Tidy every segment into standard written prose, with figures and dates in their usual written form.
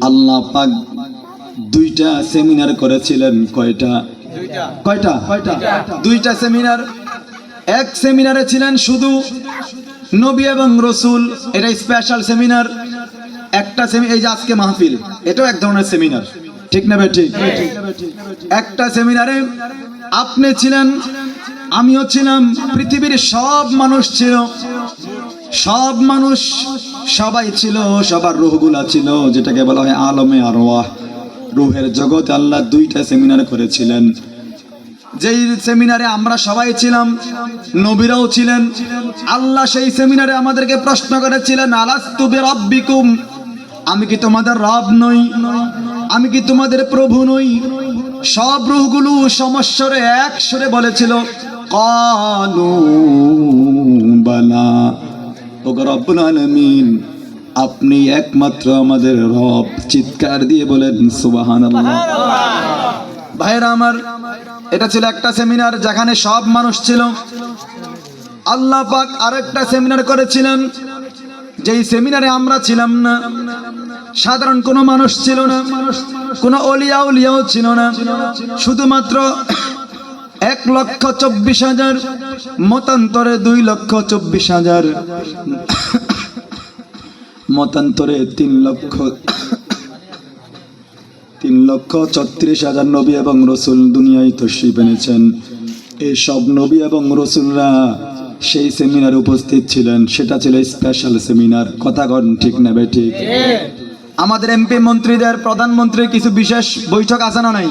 আল্লাহ পাক দুইটা সেমিনার করেছিলেন। কয়টা? দুইটা সেমিনার। এক সেমিনারে ছিলেন শুধু নবী এবং রসুল, এটা স্পেশাল সেমিনার। একটা এই যে আজকে মাহফিল, এটাও এক ধরনের সেমিনার, ঠিক না ঠিক? একটা সেমিনারে আপনি ছিলেন, আমিও ছিলাম, পৃথিবীর সব মানুষ ছিল, সব মানুষ সবাই ছিল, সবার রূহগুলা ছিল, যেটাকে বলা হয় আলমে আরওয়াহ, রূহের জগতে আল্লাহ দুইটা সেমিনার করেছিলেন। যেই সেমিনারে আমরা সবাই ছিলাম, নবীরাও ছিলেন। আল্লাহ সেই সেমিনারে আমাদেরকে প্রশ্ন করেছিলেন, আলাস্তু বিরাব্বিকুম, আমি কি তোমাদের রব নই? আমি কি তোমাদের প্রভু নই? সব রূহগুলো সমস্বরে এক সুরে বলেছিল, ক্বালু বালা, ওগো রব্বুল আলামিন, আপনি একমাত্র আমাদের রব। চিৎকার দিয়ে বলেন সুবহানাল্লাহ। ভাইরা আমার, এটা ছিল একটা সেমিনার যেখানে সব মানুষ ছিল। আল্লাহ পাক আরেকটা সেমিনার করেছিলেন, যেই সেমিনারে আমরা ছিলাম না, সাধারণ কোনো মানুষ ছিল না, কোনো অলিয়া উলিয়াও ছিল না, শুধুমাত্র 1,24,000, মতান্তরে 2,24,000, মতান্তরে 3,36,000 নবী এবং রসুল দুনিয়ায় তশরিফ এনেছেন। এই সব নবী এবং রসুলরা সেই সেমিনারে উপস্থিত ছিলেন। সেটা ছিল স্পেশাল সেমিনার। কথা কন ঠিক না বেঠিক? আমাদের এমপি মন্ত্রীদের, প্রধানমন্ত্রীর কিছু বিশেষ বৈঠক আছে না নাই?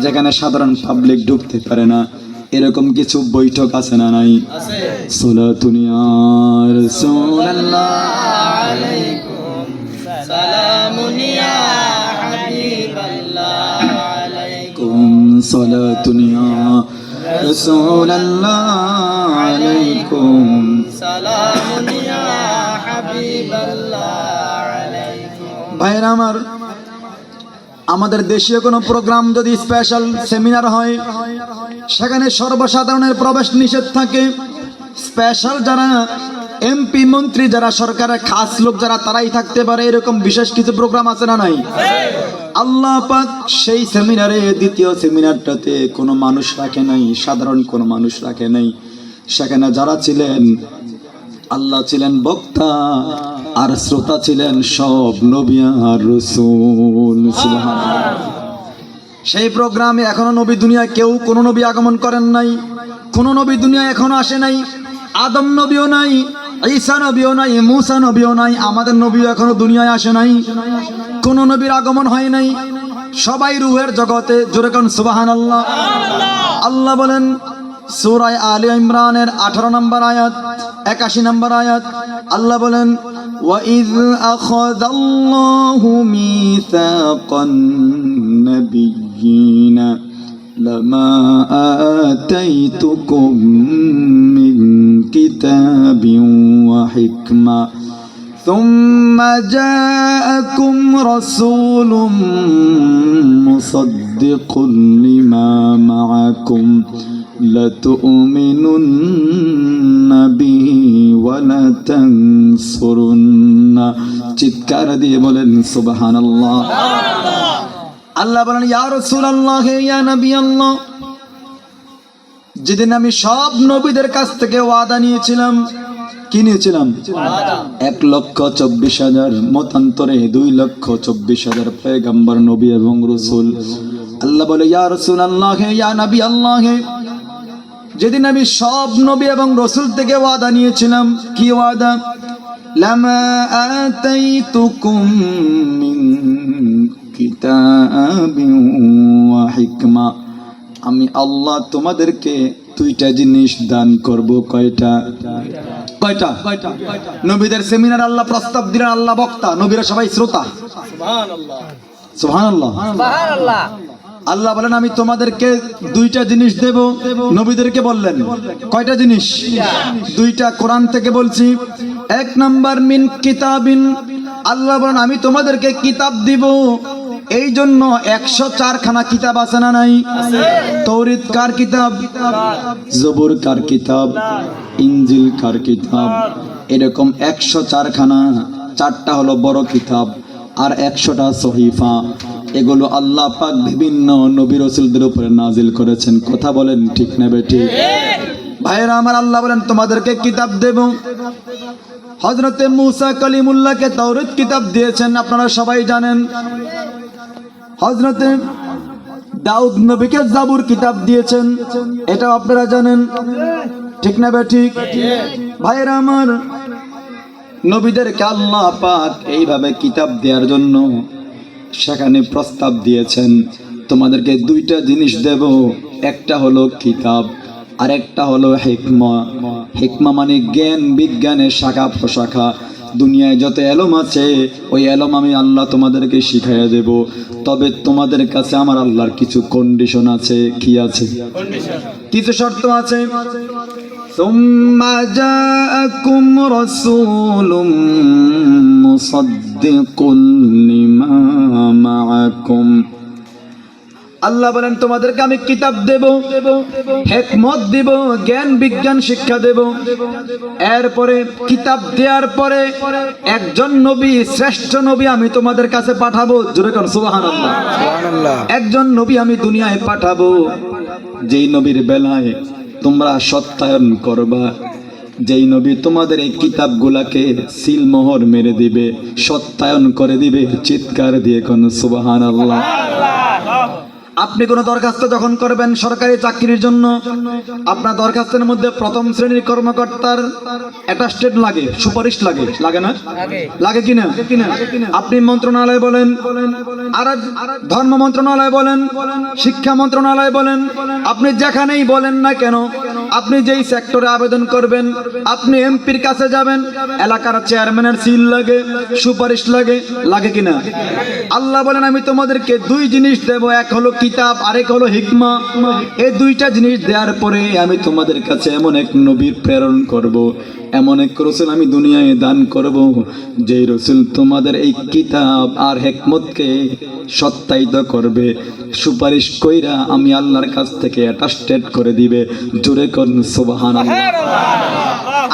যেখানে সাধারণ পাবলিক ঢুকতে পারে না, এরকম কিছু বৈঠক আছে না নাই? সালাতুন ইয়া রাসূলুল্লাহ আলাইকুম, সালামুন ইয়া হাবিবাল্লাহ আলাইকুম, সালাতুন ইয়া রাসূলুল্লাহ আলাইকুম, সালামুন ইয়া হাবিবাল্লাহ আলাইকুম। ভাইরা আমার, আমাদের দেশীয় কোনো প্রোগ্রাম যদি স্পেশাল সেমিনার হয়, সেখানে সর্বসাধারণের প্রবেশ নিষেধ থাকে। স্পেশাল যারা এমপি মন্ত্রী, যারা সরকারের খাস লোক যারা, তারাই থাকতে পারে। এরকম বিশেষ কিছু প্রোগ্রাম আছে না নাই? আল্লাহ পাক সেই সেমিনারে, দ্বিতীয় সেমিনারটাতে কোনো মানুষ রাখে নাই, সাধারণ কোনো মানুষ রাখে নাই। সেখানে যারা ছিলেন, আল্লাহ ছিলেন বক্তা, আর শ্রোতা ছিলেন সব নবী আর রাসূল। সুবহানাল্লাহ। সেই প্রোগ্রামে এখনো নবী দুনিয়ায় কেউ, কোনো নবী আগমন করেন নাই, কোনো নবী দুনিয়ায় এখনো আসে নাই। আদম নবীও নাই, ঈসা নবীও নাই, মুসা নবীও নাই, আমাদের নবীও এখনো দুনিয়ায় আসে নাই, কোনো নবীর আগমন হয় নাই। সবাই রূহের জগতে। জোরে কোন সুবহানাল্লাহ। আল্লাহ বলেন সূরা আলে ইমরানের 18 নম্বর আয়াত, 81 নম্বর আয়াত, আল্লাহ বলেন, ওয়াইয আখাযাল্লাহু মিসাকান নাবিয়্যিনা লামা আতাইতুকুম মিন কিতাবিন ওয়া হিকমা সুম্মা জাআকুম রাসূলুম মুসাদ্দিকুন লিমা মাআকুম লাতুমিনুন্না বিহি ওয়া লাতানসুরুন্না। চিৎকার দিয়ে বলেন সুবহানাল্লাহ। আল্লাহ বলেন, ইয়া রাসূলুল্লাহ, ইয়া নবী আল্লাহ, যেদিন আমি সব নবীদের কাছ থেকে ওয়াদা নিয়েছিলাম, কি নিয়েছিলাম? 1,24,000, মতান্তরে 2,24,000 পয়গম্বর, নবী এবং রাসূল। আল্লাহ বলে, ইয়া রাসূলুল্লাহ, ইয়া নবী আল্লাহ, যেদিন আমি সব নবী এবং রাসূল থেকে ওয়াদা নিয়েছিলাম, কি ওয়াদা? লামা আতাইতুকুম মিন কিতাবিন ওয়া হিকমা, আমি আল্লাহ তোমাদেরকে দুইটা জিনিস দান করব। কয়টা? নবীদের সেমিনার আল্লাহ প্রস্তাব দিলেন, আল্লাহ বক্তা, নবীরা সবাই শ্রোতা। সুবহানাল্লাহ, সুবহানাল্লাহ, সুবহানাল্লাহ। আল্লাহ বলেন, আমি তোমাদেরকে দুইটা জিনিস দেব। নবীদেরকে বললেন কয়টা জিনিস? দুইটা। কোরআন থেকে বলছি। 1 নাম্বার মিন কিতাবিন, আল্লাহ বলেন আমি তোমাদেরকে কিতাব দিব। এই জন্য 104 খানা কিতাব আছে না নাই? তৌরাত কার কিতাব? জবুর কার কিতাব? ইনজিল কার কিতাব? এরকম 104 খানা। 4টা হলো বড় কিতাব, আর 100টা সহিফা। এগুলো আল্লাহ পাক বিভিন্ন নবী রাসূলদের উপরে নাজিল করেছেন। কথা বলেন ঠিক না বেঠিক? ভাইরা আমার, আল্লাহ বলেন তোমাদেরকে কিতাব দেব। হযরতে মূসা কালিমুল্লাহকে তাওরাত কিতাব দিয়েছেন, আপনারা সবাই জানেন। হযরতে দাউদ নবীকে জাবুর কিতাব দিয়েছেন, এটাও আপনারা জানেন। ঠিক না বেঠিক? ভাইরা আমার, নবীদেরকে আল্লাহ পাক এইভাবে কিতাব দেওয়ার জন্য সেখানে প্রস্তাব দিয়েছেন, তোমাদেরকে দুইটা জিনিস দেব, একটা হলো কিতাব আর একটা হলো হিকমা। হিকমা মানে জ্ঞান বিজ্ঞানের শাখা প্রশাখা। দুনিয়ায় যত এলম আছে ওই এলম আমি আল্লাহ তোমাদেরকে শিখাইয়া দেব। তবে তোমাদের কাছে আমার আল্লাহর কিছু কন্ডিশন আছে। কি আছে? কিছু শর্ত আছে। সুম্মা জাআকুম রাসূলুম মুসাদ্দিকুল লিমা মাআকুম। আল্লাহ বলেন তোমাদেরকে আমি কিতাব দেব, হিকমত দেব, জ্ঞান বিজ্ঞান শিক্ষা দেব। এরপরে কিতাব দেওয়ার পরে একজন নবী, শ্রেষ্ঠ নবী আমি তোমাদের কাছে পাঠাবো। জোরে কোন সুবহানাল্লাহ। একজন নবী আমি দুনিয়ায় পাঠাবো, যেই নবীর বেলায় তোমরা সত্যায়ন করবা, যেই নবী তোমাদের এই কিতাবগুলাকে সিলমোহর মেরে দিবে, সত্যায়ন করে দিবে। চিৎকার দিয়ে কোন সুবহানাল্লাহ। আপনি কোনো দরখাস্ত যখন করবেন সরকারি চাকরির জন্য, আপনার দরখাস্তের মধ্যে প্রথম শ্রেণীর কর্মকর্তার অ্যাটাস্টেড লাগে, সুপারিশ লাগে। লাগে না? লাগে কিনা? আপনি মন্ত্রণালয় বলেন, আর ধর্ম মন্ত্রণালয় বলেন, শিক্ষা মন্ত্রণালয় বলেন, আপনি যেখানেই বলেন না কেন, আপনি যেই সেক্টরে আবেদন করবেন, আপনি এমপির কাছে যাবেন, এলাকার চেয়ারম্যানের সিল লাগে, সুপারিশ লাগে। লাগে কিনা? আল্লাহ বলেন আমি তোমাদেরকে দুই জিনিস দেব, এক হলো কিতাব, আরেক হলো হিকমা। এই দুইটা জিনিস দেওয়ার পরে আমি তোমাদের কাছে এমন এক নবীর প্রেরণ করব, এমন এক রসুল আমি দুনিয়ায় দান করব, যেই রসুল তোমাদের এই কিতাব আর হিকমতকে সত্যায়িত করবে, সুপারিশ কইরা আমি আল্লাহর কাছ থেকে অ্যাটাস্টেড করে দিবে। জোরে কোন সুবহানাল্লাহ।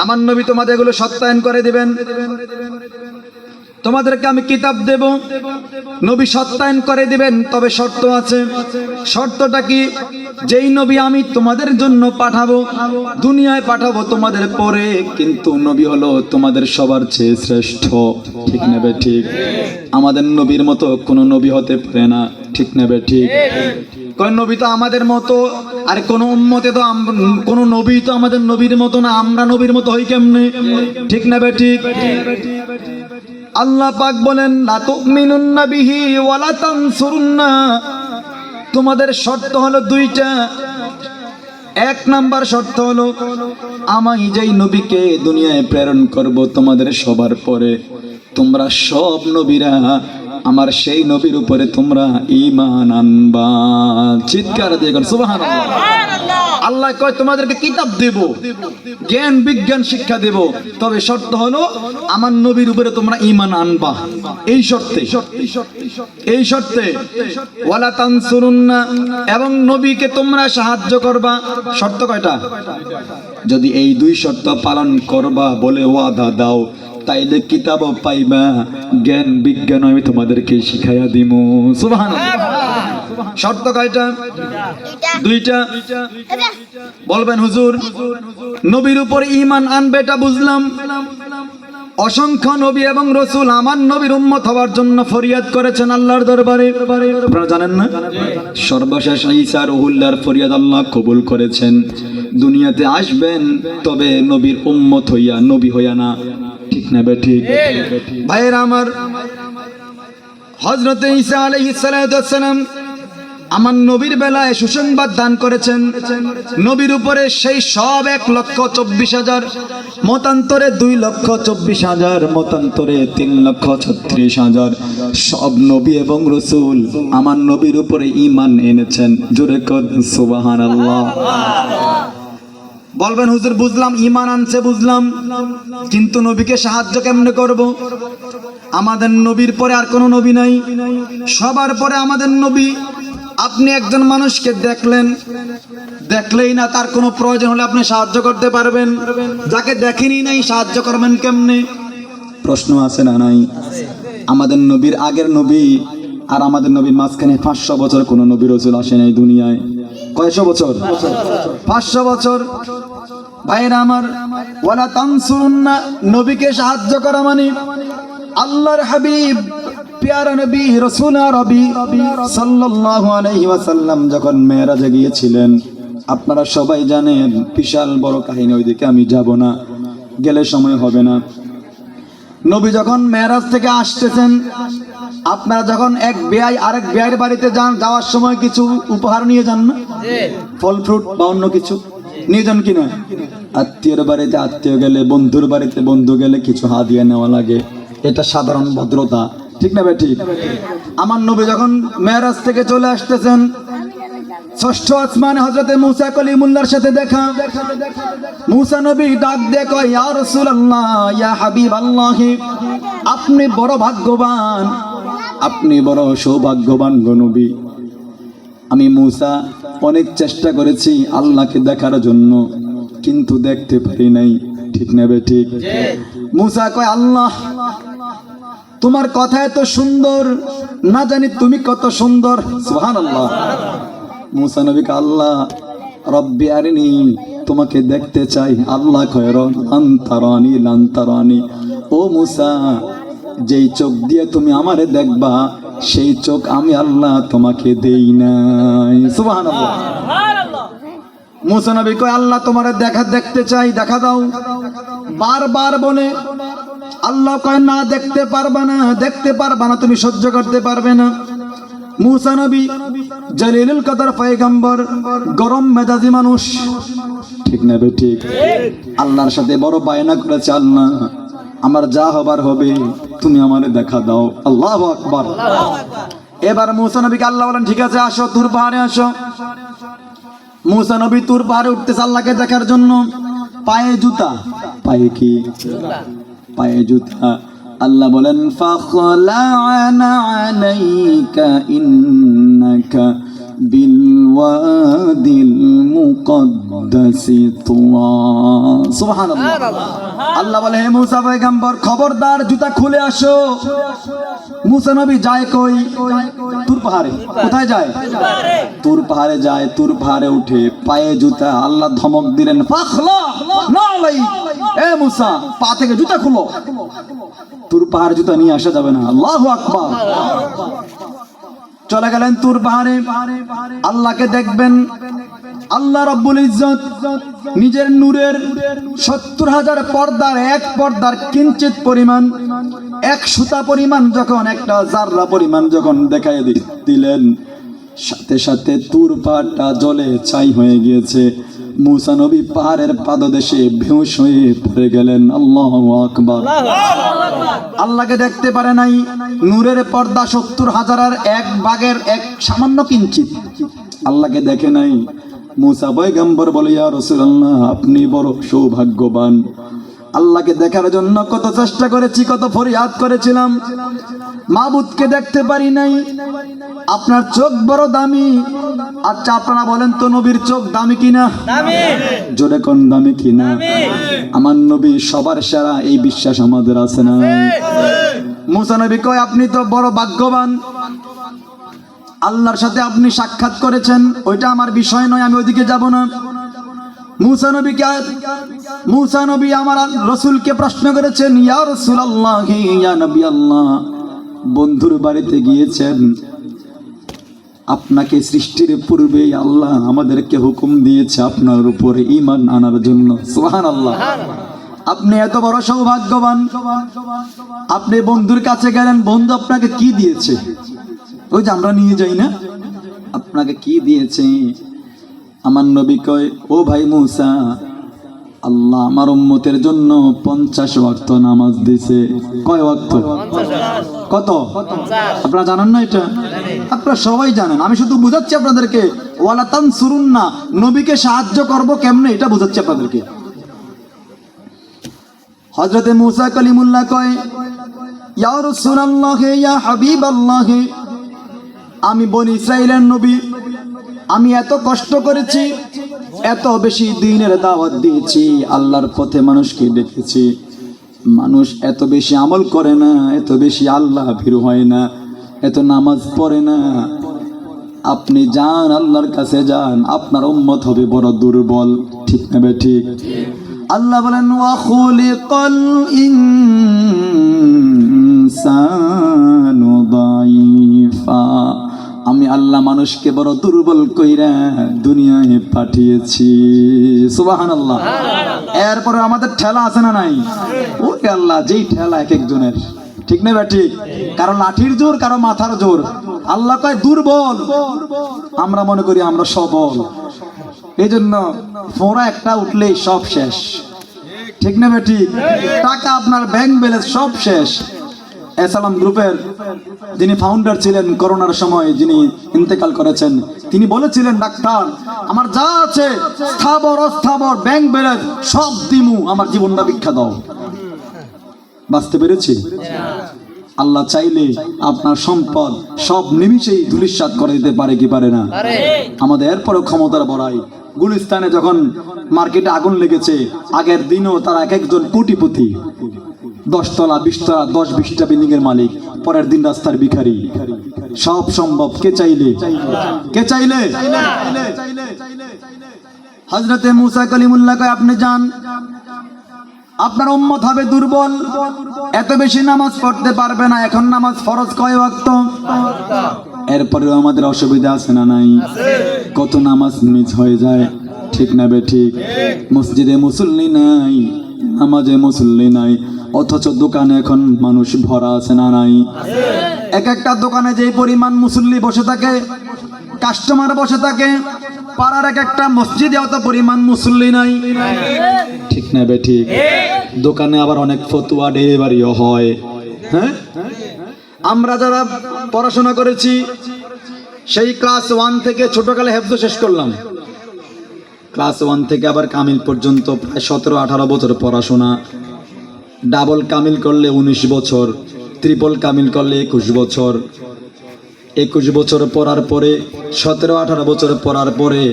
আমার নবী তোমাদের এগুলো সত্যায়ন করে দিবেন। তোমাদেরকে আমি কিতাব দেব, নবী সত্যায়ন করে দিবেন। তবে শর্ত আছে। শর্তটা কি? যেই নবী আমি তোমাদের জন্য পাঠাবো, দুনিয়ায় পাঠাবো তোমাদের পরে, কিন্তু নবী হলো তোমাদের সবার চেয়ে শ্রেষ্ঠ। ঠিক না বে ঠিক? আমাদের নবীর মতো কোনো নবী হতে পারে না। ঠিক না বে ঠিক? কোন নবী তো আমাদের মতো, আর কোন উম্মতে তো কোন নবী তো আমাদের নবীর মতো না। আমরা নবীর মতো হই কেমনে? ঠিক না বে ঠিক? আল্লাহ পাক বলেন লা তুমিনুন্না বিহি ওয়া লা তানসুরুন্না। তোমাদের শর্ত হলো দুইটা। এক নাম্বার শর্ত হলো আমি যেই নবীকে দুনিয়ায় প্রেরণ করব তোমাদের সবার পরে, তোমরা সব নবীরা আমার সেই নবীর উপরে তোমরা ঈমান আনবা। চিৎকার দিয়ে বলুন সুবহানাল্লাহ। আল্লাহ কয় তোমাদেরকে কিতাব দেব, জ্ঞান বিজ্ঞান শিক্ষা দেব, তবে শর্ত হলো আমার নবীর উপরে তোমরা ঈমান আনবা। এই শর্তে, এই শর্তে ওয়ালা তানসুরুন্না, এবং নবীকে তোমরা সাহায্য করবা। শর্ত কয়টা? যদি এই দুই শর্ত পালন করবা বলে ওয়াদা দাও, তাইলে কিতাবও পাইবা, জ্ঞান বিজ্ঞান আমি তোমাদেরকে শিখাইয়া দিমু। সুবহানাল্লাহ। শর্ত কয়টা? দুইটা। বলবেন হুজুর নবীর উপর ঈমান আনবে, এটা বুঝলাম। অসংখ্য নবী এবং রসুল আমার নবীর উম্মত হওয়ার জন্য ফরিয়াদ করেছেন আল্লাহর দরবারে। আপনারা জানেন না? সর্বশেষ ঈসা রুহুল্লাহর ফরিয়াদ আল্লাহ কবুল করেছেন। দুনিয়াতে আসবেন তবে নবীর উম্মত হইয়া, নবী হইয়া না। ঠিক না বে ঠিক? ভাইয়েরা আমার, হযরত ঈসা আলাইহিস সালাম আমার নবীর বেলায় সুসংবাদ দান করেছেন। নবীর উপরে সেই সব 1,24,000, মতান্তরে 2,24,000, মতান্তরে 3,36,000 সব নবী এবং রসুল আমার নবীর উপরে ঈমান এনেছেন। জোরে কোন সুবহানাল্লাহ। বলবেন হুজুর বুঝলাম, ঈমান আনছে বুঝলাম, কিন্তু নবীকে সাহায্য কেমনে করব? আমাদের নবীর পরে আর কোনো নবী নাই, সবার পরে আমাদের নবী। আপনি একজন মানুষকে দেখলেই না তার কোনো প্রয়োজন হলে আপনি সাহায্য করতে পারবেন, যাকে দেখেনি নাই সাহায্য করবেন কেমনে? প্রশ্ন আছে না নাই? আমাদের নবীর আগের নবী আর আমাদের নবীর মাঝখানে 500 বছর কোন নবী রাসূল আসে নাই দুনিয়ায়। কয়শো বছর? 500 বছর। ভাইরা আমার, ওয়ালা তানসুরুন্না, নবীকে সাহায্য করা মানে আল্লাহর হাবিব প্যারা নবী রাসূল আরবি সাল্লাল্লাহু আলাইহি ওয়াসাল্লাম যখন মেরাজে গিয়েছিলেন, আপনারা সবাই জানেন, বিশাল বড় কাহিনী, ওইদিকে আমি যাব না, গেলে সময় হবে না। নবী যখন মেরাজ থেকে আসতেছেন, আপনারা যখন এক বেয়াই আরেক বেয়াইয়ের বাড়িতে যান, যাওয়ার সময় কিছু উপহার নিয়ে যান না? ফল ফ্রুট বা অন্য কিছু নিয়ে যান কিনা? আত্মীয়ের বাড়িতে আত্মীয় গেলে, বন্ধুর বাড়িতে বন্ধু গেলে কিছু হাদিয়া নেওয়া লাগে, এটা সাধারণ ভদ্রতা, ঠিক না ভাই? ঠিক। আমার নবী যখন মেরাজ থেকে চলে আসতেছেন, ষষ্ঠ আসমানে হযরতে মুসা কলিমুল্লাহর সাথে দেখা। মুসা নবী ডাক দিয়ে কয়, ইয়া রাসূলুল্লাহ, ইয়া হাবিবাল্লাহ, আপনি বড় ভাগ্যবান, আপনি বড় সৌভাগ্যবান গো নবী। আমি মুসা অনেক চেষ্টা করেছি আল্লাহকে দেখার জন্য, কিন্তু দেখতে পারি নাই, ঠিক না বে? ঠিক। মুসা কয়, আল্লাহ, তোমার কথা এত সুন্দর, না জানি তুমি কত সুন্দর। সুবহানাল্লাহ। মুসা নবীকে আল্লাহ, রব্বি আরিনি, তোমাকে দেখতে চাই। আল্লাহ কয়, লান তারানি, লান তারানি। ও মুসা, যেই চোখ দিয়ে তুমি আমারে দেখবা, সেই চোখ আমি আল্লাহ তোমাকে দেই নাই। সুবহানাল্লাহ। মুসা নবী কয়, আল্লাহ তোমারে দেখতে চাই, দেখা দাও। বারবার বলে আল্লাহ কয়, না, দেখতে পারবা না, দেখতে পারবা না, তুমি সহ্য করতে পারবে না। মুসা নবী জলিলুল কদর পয়গম্বর, গরম মেজাজি মানুষ, ঠিক না বে? ঠিক। আল্লাহর সাথে বড় বায়না করেছে, আল্লাহ, আমার যা হবার হবে, তুমি আমারে দেখা দাও। আল্লাহু আকবার। এবার মুসা নবীকে আল্লাহ বলেন, ঠিক আছে, আসো, তুর পাহাড়ে আসো। মুসা নবী তুর পাহাড়ে উঠতেছে আল্লাহকে দেখার জন্য। পায়ে জুতা, পায়ে কি? পায়ে জুতা। আল্লাহ বলেন, ফাখলা'না আলাইকা ইন্নাকা বিল ওয়াদিল মুকদ্দাসি তুওয়া। সুবহানাল্লাহ। আল্লাহ বলে, হে মুসা পয়গম্বর, খবরদার, জুতা খুলে আসো। মুসা নবী যায় কই? তুর পাহাড়ে। কোথায় যায়? তুর পাহাড়ে যায়। তুর পাহাড়ে উঠে পায়ে জুতা। আল্লাহ ধমক দিলেন, ফাখলা'না আলাইক, এ মুসা, পা থেকে জুতা খুলো। তুর পাহাড় জুতা নিয়ে আসা যাবে না। আল্লাহু আকবার। চলে গেলেন তুর পাহাড়ে, আল্লাহকে দেখবেন। আল্লাহ রাব্বুল ইজ্জত নিজের নূরের 70,000 পর্দার এক পর্দার কিঞ্চিত পরিমাণ, এক সুতা পরিমাণ যখন, একটা জাররা পরিমাণ যখন দেখাই দিলেন, সাথে সাথে তুর পাহাড়টা জলে ছাই হয়ে গিয়েছে। মুসা নবী পাহাড়ের পাদদেশে বেহুশ হয়ে পড়ে গেলেন। আল্লাহু আকবার। আল্লাহকে দেখতে পারে নাই। নূরের পর্দা 70,000-এর এক ভাগের এক সামান্য কিঞ্চিত, আল্লাহকে দেখে নাই। মুসা পয়গম্বর বলে, ইয়া রাসূলুল্লাহ, আপনি বড় সৌভাগ্যবান। আল্লাহকে দেখার জন্য কত চেষ্টা করেছি, কত ফরিয়াদ করেছিলাম, মাবুদকে দেখতে পারি নাই। আপনার চোখ বড় দামি। আচ্ছা, আপনারা বলেন তো, নবীর চোখ দামি কিনা? জোরে কোন, দামি কিনা? আমার নবী সবার সেরা, এই বিশ্বাস আমাদের আছে না? মুসা নবী কয়, আপনি তো বড় ভাগ্যবান, আল্লাহর সাথে আপনি সাক্ষাৎ করেছেন, ওইটা আমার বিষয় নয়, আমি ওইদিকে যাব না। মুসা নবী আমার রাসূলকে প্রশ্ন করেছেন, ইয়া রাসূলুল্লাহ, ইয়া নবী আল্লাহ, বন্ধুর বাড়িতে গিয়েছেন, আপনাকে সৃষ্টির পূর্বে আল্লাহ আমাদেরকে হুকুম দিয়েছে আপনার উপরে ঈমান আনার জন্য। সুবহানাল্লাহ। আপনি এত বড় সৌভাগ্যবান, আপনি বন্ধুর কাছে গেলেন, বন্ধু আপনাকে কি দিয়েছে? ওই যে আমরা নিয়ে যাই না, আপনাকে কি দিয়েছে? আমার নবী কয়, ও ভাই মুসা, আল্লাহ আমার উম্মতের জন্য 50 ওয়াক্ত নামাজ দিয়েছে। কয় ওয়াক্ত? কত? আপনারা জানেন না এটা? আপনারা সবাই জানেন, আমি শুধু বুঝাচ্ছি আপনাদেরকে। ওয়ালা তানসুরুন্না, নবীকে সাহায্য করব কেমনে, এটা বুঝাচ্ছি আপনাদেরকে। হযরতে মুসা কলিমুল্লাহ কয়, ইয়া রাসূলুল্লাহ, ইয়া হাবিবাল্লাহ, আমি বনি ইসরাইলের নবী, আমি এত কষ্ট করেছি, এত বেশি দ্বীনের দাওয়াত দিয়েছি, আল্লাহর পথে মানুষকে ডেকেছি, মানুষ এত বেশি আমল করে না, এত বেশি আল্লাহ ভীরু হয় না, এত নামাজ পড়ে না। আপনি যান আল্লাহর কাছে যান, আপনার উম্মত হবে বড় দুর্বল। ঠিক না বে ঠিক? আল্লাহ বলেন ওয়া খুলিকাল ইনসানু দাইফা, আমি আল্লাহ মানুষকে বড় দুর্বল কইরা দুনিয়ায় পাঠিয়েছি। সুবহানাল্লাহ। এরপরে আমাদের ঠেলা আছে না নাই? ওরে আল্লাহ, যেই ঠেলা এক একজনের। ঠিক না বে ঠিক? কারো লাঠির জোর, কারো মাথার জোর। আল্লাহ কয় দুর্বল, আমরা মনে করি আমরা সবল। এই জন্য ফোঁড়া একটা উঠলেই সব শেষ। ঠিক না বে ঠিক? টাকা আপনার ব্যাংক ব্যালেন্স সব শেষ। এসালাম গ্রুপের যিনি ফাউন্ডার ছিলেন করোনার সময়, যিনি ইন্তেকাল করেছেন, তিনি বলেছিলেন, ডাক্তার আমার যা আছে স্থাবর অস্থাবর ব্যাংক ব্যালেন্স সব দিমু, আমার জীবনটা ভিক্ষা দাও। বাঁচতে পেরেছি? আল্লাহ চাইলে আপনার সম্পদ সব নিমিষেই ধূলিসাৎ করে দিতে পারে কি পারে না? আমাদের এরপরও ক্ষমতার বড়াই। গুলিস্তানে যখন মার্কেটে আগুন লেগেছে, আগের দিনও তারা এক একজন কোটিপতি, 10 তলা 20 তলা 10-20টা বিল্ডিং এর মালিক, পরের দিন রাস্তার ভিখারি। সব সম্ভব কে চাইলে? কে চাইলে? হযরতে মুসা কালিমুল্লাহ কয় আপনি যান, আপনার উম্মত হবে দুর্বল, এত বেশি নামাজ পড়তে পারবে না। এখন নামাজ ফরজ কয় ওয়াক্ত? এরপরেও আমাদের অসুবিধা আছে না নাই? কত নামাজ মিস হয়ে যায়। ঠিক না বে ঠিক? মসজিদে মুসল্লি নাই, নামাজে মুসল্লি নাই, অথচ দোকানে এখন মানুষ ভরা আছে না নাই? এক একটা দোকানে যে পরিমাণ মুসল্লি বসে থাকে, কাস্টমার বসে থাকে, পাড়ার এক একটা মসজিদে অত পরিমাণ মুসল্লি নাই। ঠিক না বে ঠিক? দোকানে আবার অনেক ফতুয়া ডেলিভারিও হয়। হ্যাঁ, আমরা যারা পড়াশোনা করেছি সেই ক্লাস 1 থেকে ছোটকালে হেফজ শেষ করলাম, ক্লাস 1 থেকে আবার কামিল পর্যন্ত প্রায় 17-18 বছর পড়াশোনা। ডাবল কামিল করলে 19 বছর, ট্রিপল কামিল করলে 21 বছর। 21 বছর পড়ার পরে 17-18 বছর পড়ার পরে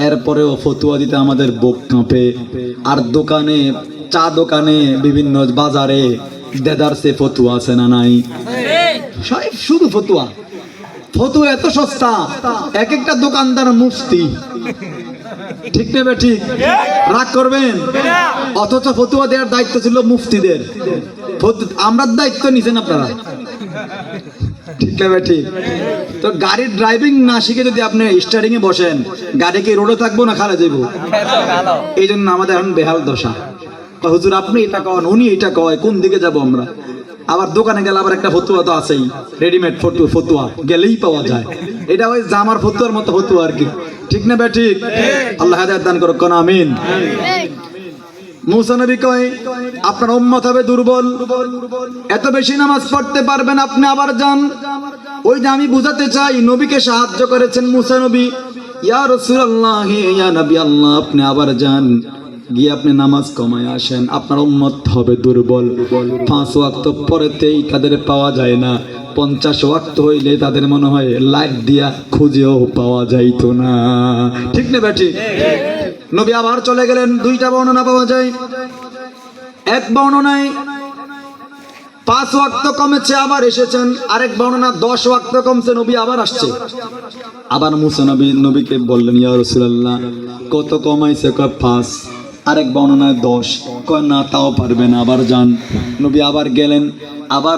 এরপরেও ফতুয়া দিতে আমাদের বুক কাঁপে। আর দোকানে, চা দোকানে, বিভিন্ন বাজারে দেদারসে ফতুয়া আছে না নাই? শুধু ফতুয়া। ফতুয়া এত সস্তা, এক একটা দোকানদার মুফতি। ঠিক না ঠিক? রাগ করবেন? অথচ ফতুয়া দেওয়ার দায়িত্ব ছিল মুফতিদের। আমরা দায়িত্ব নিছেন আপনারা। ঠিক না ঠিক? তো গাড়ির ড্রাইভিং না শিখে যদি আপনি স্টারিং এ বসেন, গাড়ি কি রোডে থাকবো না খালে যাবো? এই জন্য আমাদের এখন বেহাল দশা। হুজুর আপনি এটা কন, উনি এটা কয়, কোন দিকে যাব আমরা? আবার দোকানে গেলে আবার একটা ফতুয়া তো আছেই, রেডিমেড ফতুয়া গেলেই পাওয়া যায়। এটা ওই জামার ফতুয়ার মতো ফতুয়া আর কি। ঠিক না ঠিক? আল্লাহ হেদায়েত দান করুক, কোন আমিন। মুসা নবী কয় আপনার উম্মত হবে দুর্বল, এত বেশি নামাজ পড়তে পারবেন, আপনি আবার যান। ওই যে আমি বুঝাতে চাই, নবীকে সাহায্য করেছেন মুসা নবী। ইয়া রাসূলুল্লাহ, ইয়া নবী আল্লাহ, আপনি আবার যান, গিয়ে আপনি নামাজ কমায় আসেন, আপনার উম্মত হবে দুর্বল। 5 ওয়াক্ত পড়তেই তাদের পাওয়া যায় না, 50 ওয়াক্ত হইলে তাদের মনে হয় লাইট দিয়া খুঁজেও পাওয়া যাইতো না। ঠিক না বেটি? নবী আবার চলে গেলেন। 2টা বর্ণনা পাওয়া যায়। এক বর্ণনায় 5 ওয়াক্ত কমেছে, আবার এসেছেন। আরেক বর্ণনা 10 ওয়াক্ত কমছে, নবী আবার আসছে। আবার মুসা নবীকে বললেন, ইয়া রাসূলুল্লাহ কত কমাইছে? কয় 5। আরেক বর্ণনায় 10। কয় না, তাও পারবে না, আবার যান। নবী আবার গেলেন, আবার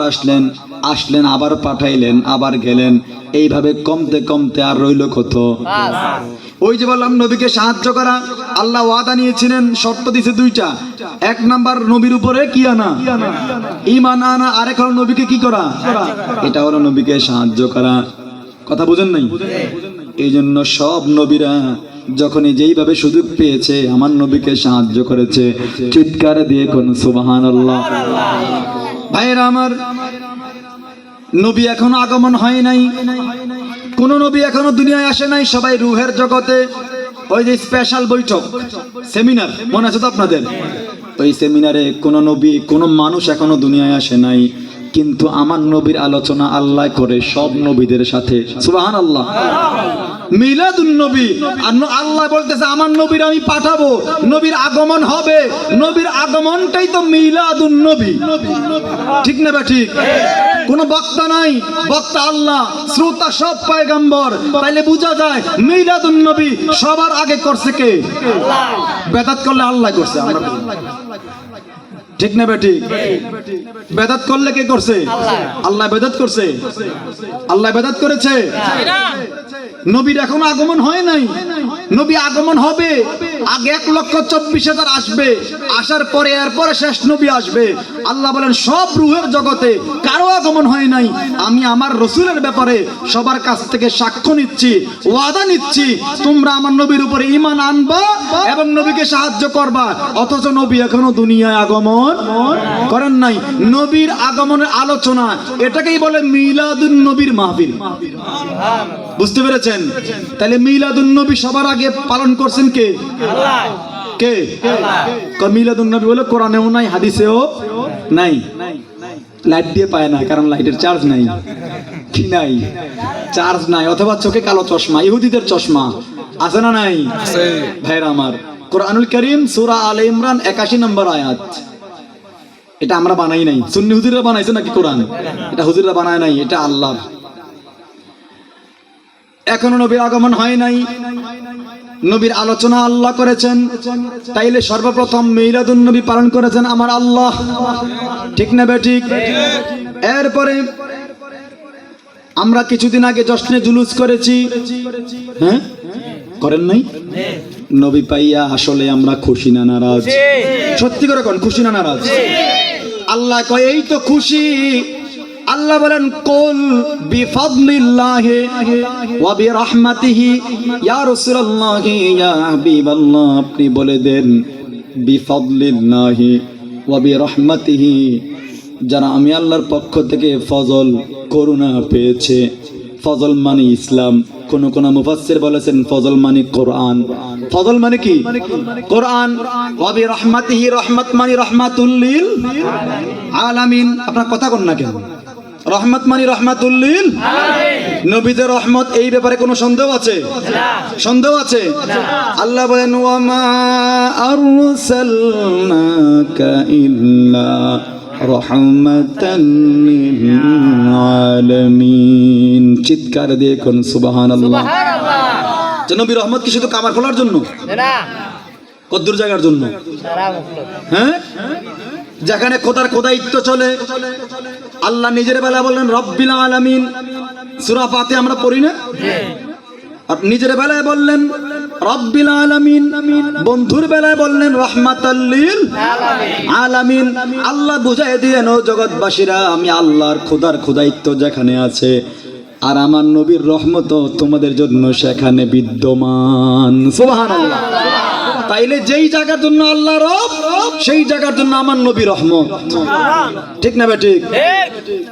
আসলেন, আবার পাঠাইলেন, আবার গেলেন। এইভাবে কমতে কমতে আর রইল কত? ওই যে বললাম নবীকে সাহায্য করা, আল্লাহ ওয়াদা নিয়েছিলেন, শর্ত দিয়েছে 2টা। 1 নাম্বার নবীর উপরে কি আনা? ঈমান আনা। আরেক হলো নবীকে কি করা? এটা হলো নবীকে সাহায্য করা। কথা বুঝেন নাই? এই জন্য সব নবীরা যখনই যেইভাবে সুযোগ পেয়েছে আমার নবীকে সাহায্য করেছে। চিৎকার দিয়ে কোন সুবহানাল্লাহ। ভাইরা আমার, নবী এখনো আগমন হয় নাই, কোন নবী এখনো দুনিয়ায় আসে নাই, সবাই রূহের জগতে। ওই যে স্পেশাল বৈঠক, সেমিনার মনে আছে তো আপনাদের? ওই সেমিনারে কোন নবী, কোন মানুষ এখনো দুনিয়ায় আসে নাই, কিন্তু আমার নবীর আলোচনা আল্লাহ করে সব নবীদের সাথে। সুবহানাল্লাহ। মিলাদুন নবী। আল্লাহ বলতেছে আমার নবীর আমি পাঠাবো, নবীর আগমন হবে, নবীর আগমনটাই তো মিলাদুন নবী। ঠিক না বা ঠিক? কোনো বক্তা নাই, বক্তা আল্লাহ, শ্রোতা সব পয়গম্বর। তাইলে বোঝা যায় মিলাদুন নবী সবার আগে করছে কে? বেদাত করলে আল্লাহ করছে, আমরা ঠিক না বেটি? বেদাত করলে কে করছে? আল্লাহ বেদাত করছে, আল্লাহ বেদাত করেছে। নবীর এখনো আগমন হয় নাই, নবী আগমন হবে, আগে 1,24,000 আসবে, আসার পরে এরপরে শেষ নবী আসবে। আল্লাহ বলেন সব রূহের জগতে কারো আগমন হয় নাই, আমি আমার রসুলের ব্যাপারে সবার কাছ থেকে সাক্ষ্য নিচ্ছি, ওয়াদা নিচ্ছি, তোমরা আমার নবীর উপরে ঈমান আনবা এবং নবীকে সাহায্য করবা। অথচ নবী এখনো দুনিয়ায় আগমন করেন নাই। নবীর আগমনের আলোচনা, এটাকেই বলে মিলাদুন নবীর মাহফিল। বুঝতে পেরেছেন? তাহলে মিলাদুন নবী সবার আগে পালন করছেন কে? কে? মিলাদুন নবী বলে কোরআনেও নাই, হাদিসেও নাই। লাইট দিয়ে পায় না, কারণ লাইটের চার্জ নাই। কি নাই? চার্জ নাই। অথবা চোখে কালো চশমা, ইহুদিদের চশমা আছে না নাই? ভাইরা আমার, কোরআনুল কারীম সূরা আলে ইমরান 81 নম্বর আয়াত। এটা আমরা বানাই নাই, সুন্নি হুজুররা বানাইছে নাকি কোরআন? এটা হুজুররা বানায় নাই, এটা আল্লাহ। এখনো নবীর আগমন হয় নাই, নবীর আলোচনা আল্লাহ করেছেন। তাইলে সর্বপ্রথম মিলাদুন নবী পালন করেছেন আমার আল্লাহ। ঠিক না বেঠিক? এরপরে আমরা কিছুদিন আগে জশ্নে জুলুস করেছি, হ্যাঁ করেন নাই? নবী পাইয়া আসলে আমরা খুশি না নারাজ? সত্যি করে কোন খুশি না নারাজ? আল্লাহ কয় এই তো খুশি। আল্লাহ বলেন কুল বিফাদলিল্লাহি ওয়া বিরহমাতিহি, ইয়া রাসূলুল্লাহি ইয়া হাবিবাল্লাহ, আপনি বলে দেন বিফাদলিল্লাহি ওয়া বিরহমাতিহি, যারা আমি আল্লাহর পক্ষ থেকে ফজল করুণা পেয়েছে। ফজল মানে ইসলাম। কোন কোন মুফাসসির বলেছেন ফজল মানে কোরআন। ফজল মানে কি? কোরআন। ওয়া বিরহমাতিহি, রহমত মানে রাহমাতুল লিল আলামিন। আপনারা কথা কোন না কেন? রহমত মানে রাহমাতুল লিল আলামিন। নবীদের রহমত, এই ব্যাপারে কোনো সন্দেহ আছে? সন্দেহ আছে? আল্লাহ বলেন ওয়া মা আরসালনাকা ইল্লা রাহমাতাল লিল আলামিন। চিৎকার দিয়ে কোন সুবহানাল্লাহ। যে নবী রহমত কি শুধু কামার খোলার জন্য না, কদ্দুর জায়গার জন্য? হ্যাঁ, যেখানে খোদার খোদাইত্ব চলে। আল্লাহ নিজের বেলায় বললেন রব্বিল আলামিন, সূরা ফাতিহা আমরা পড়ি না? নিজের বেলায় বললেন রব্বিল আলামিন, বন্ধুর বেলায় বললেন রাহমাতাল লিল আলামিন। আল্লাহ বুঝাই দিয়েন ও জগৎবাসীরা, আমি আল্লাহর খোদার খোদাইত্ব যেখানে আছে, আর আমার নবীর রহমত তোমাদের জন্য সেখানে বিদ্যমান। সুবহানাল্লাহ। তাইলে যেই জায়গার জন্য আল্লাহ রব, সেই জায়গার জন্য আমার নবী রহমত। ঠিক না বেঠিক?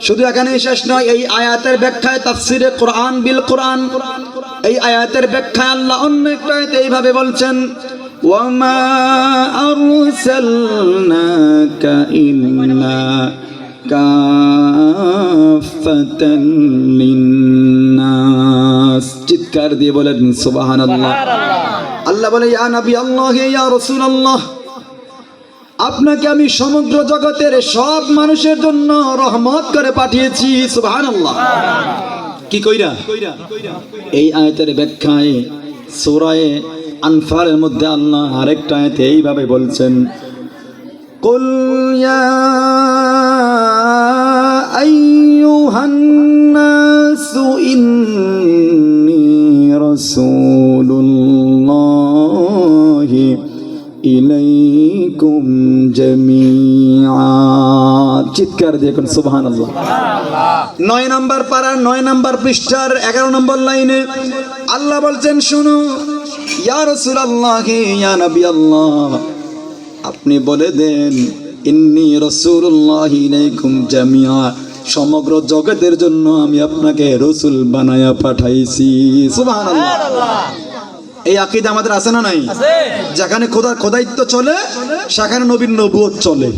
শুধু এখানেই শেষ নয়, এই আয়াতের ব্যাখ্যায় তাফসিরে কোরআন বিল কোরআন, এই আয়াতের ব্যাখ্যায় আল্লাহ অন্য একটা আয়াতে এইভাবে বলছেন ওয়া মা আরসালনাকা ইল্লা কাফাতান লিন্নাস। চিৎকার দিয়ে বলেন সুবহানাল্লাহ। আল্লাহ বলে ইয়া নবী আল্লাহ, ইয়া রাসূলুল্লাহ, আপনাকে আমি সমগ্র জগতের সব মানুষের জন্য রহমত করে পাঠিয়েছি। সুবহানাল্লাহ। কি কইরা? এই আয়াতের ব্যাখ্যায় সূরা আনফালের মধ্যে আল্লাহ আরেকটা আয়াতে এইভাবে বলছেন কুল ইয়া আইয়ুহান নাসু ইন্নী রাসূলুল্লাহি ইলাইকুম জামিআ। চিৎকার দিয়ে কোন সুবহানাল্লাহ। 9 নম্বর পারা 9 নম্বর পৃষ্ঠার 11 নম্বর লাইনে আল্লাহ বলছেন শুনো ইয়া রাসূলুল্লাহ, ইয়া নবী আল্লাহ, আপনি বলে দেন ইন্নী রাসূলুল্লাহি ইলাইকুম জামিআ, সমগ্র জগতের জন্য আমি আপনাকে রাসূল বানায়া পাঠাইছি। সুবহানাল্লাহ। এই আকীদা আমাদের আছে না নাই? যেখানে খোদার খোদাইত্ব চলে সেখানে নবীর নবুয়ত চলে।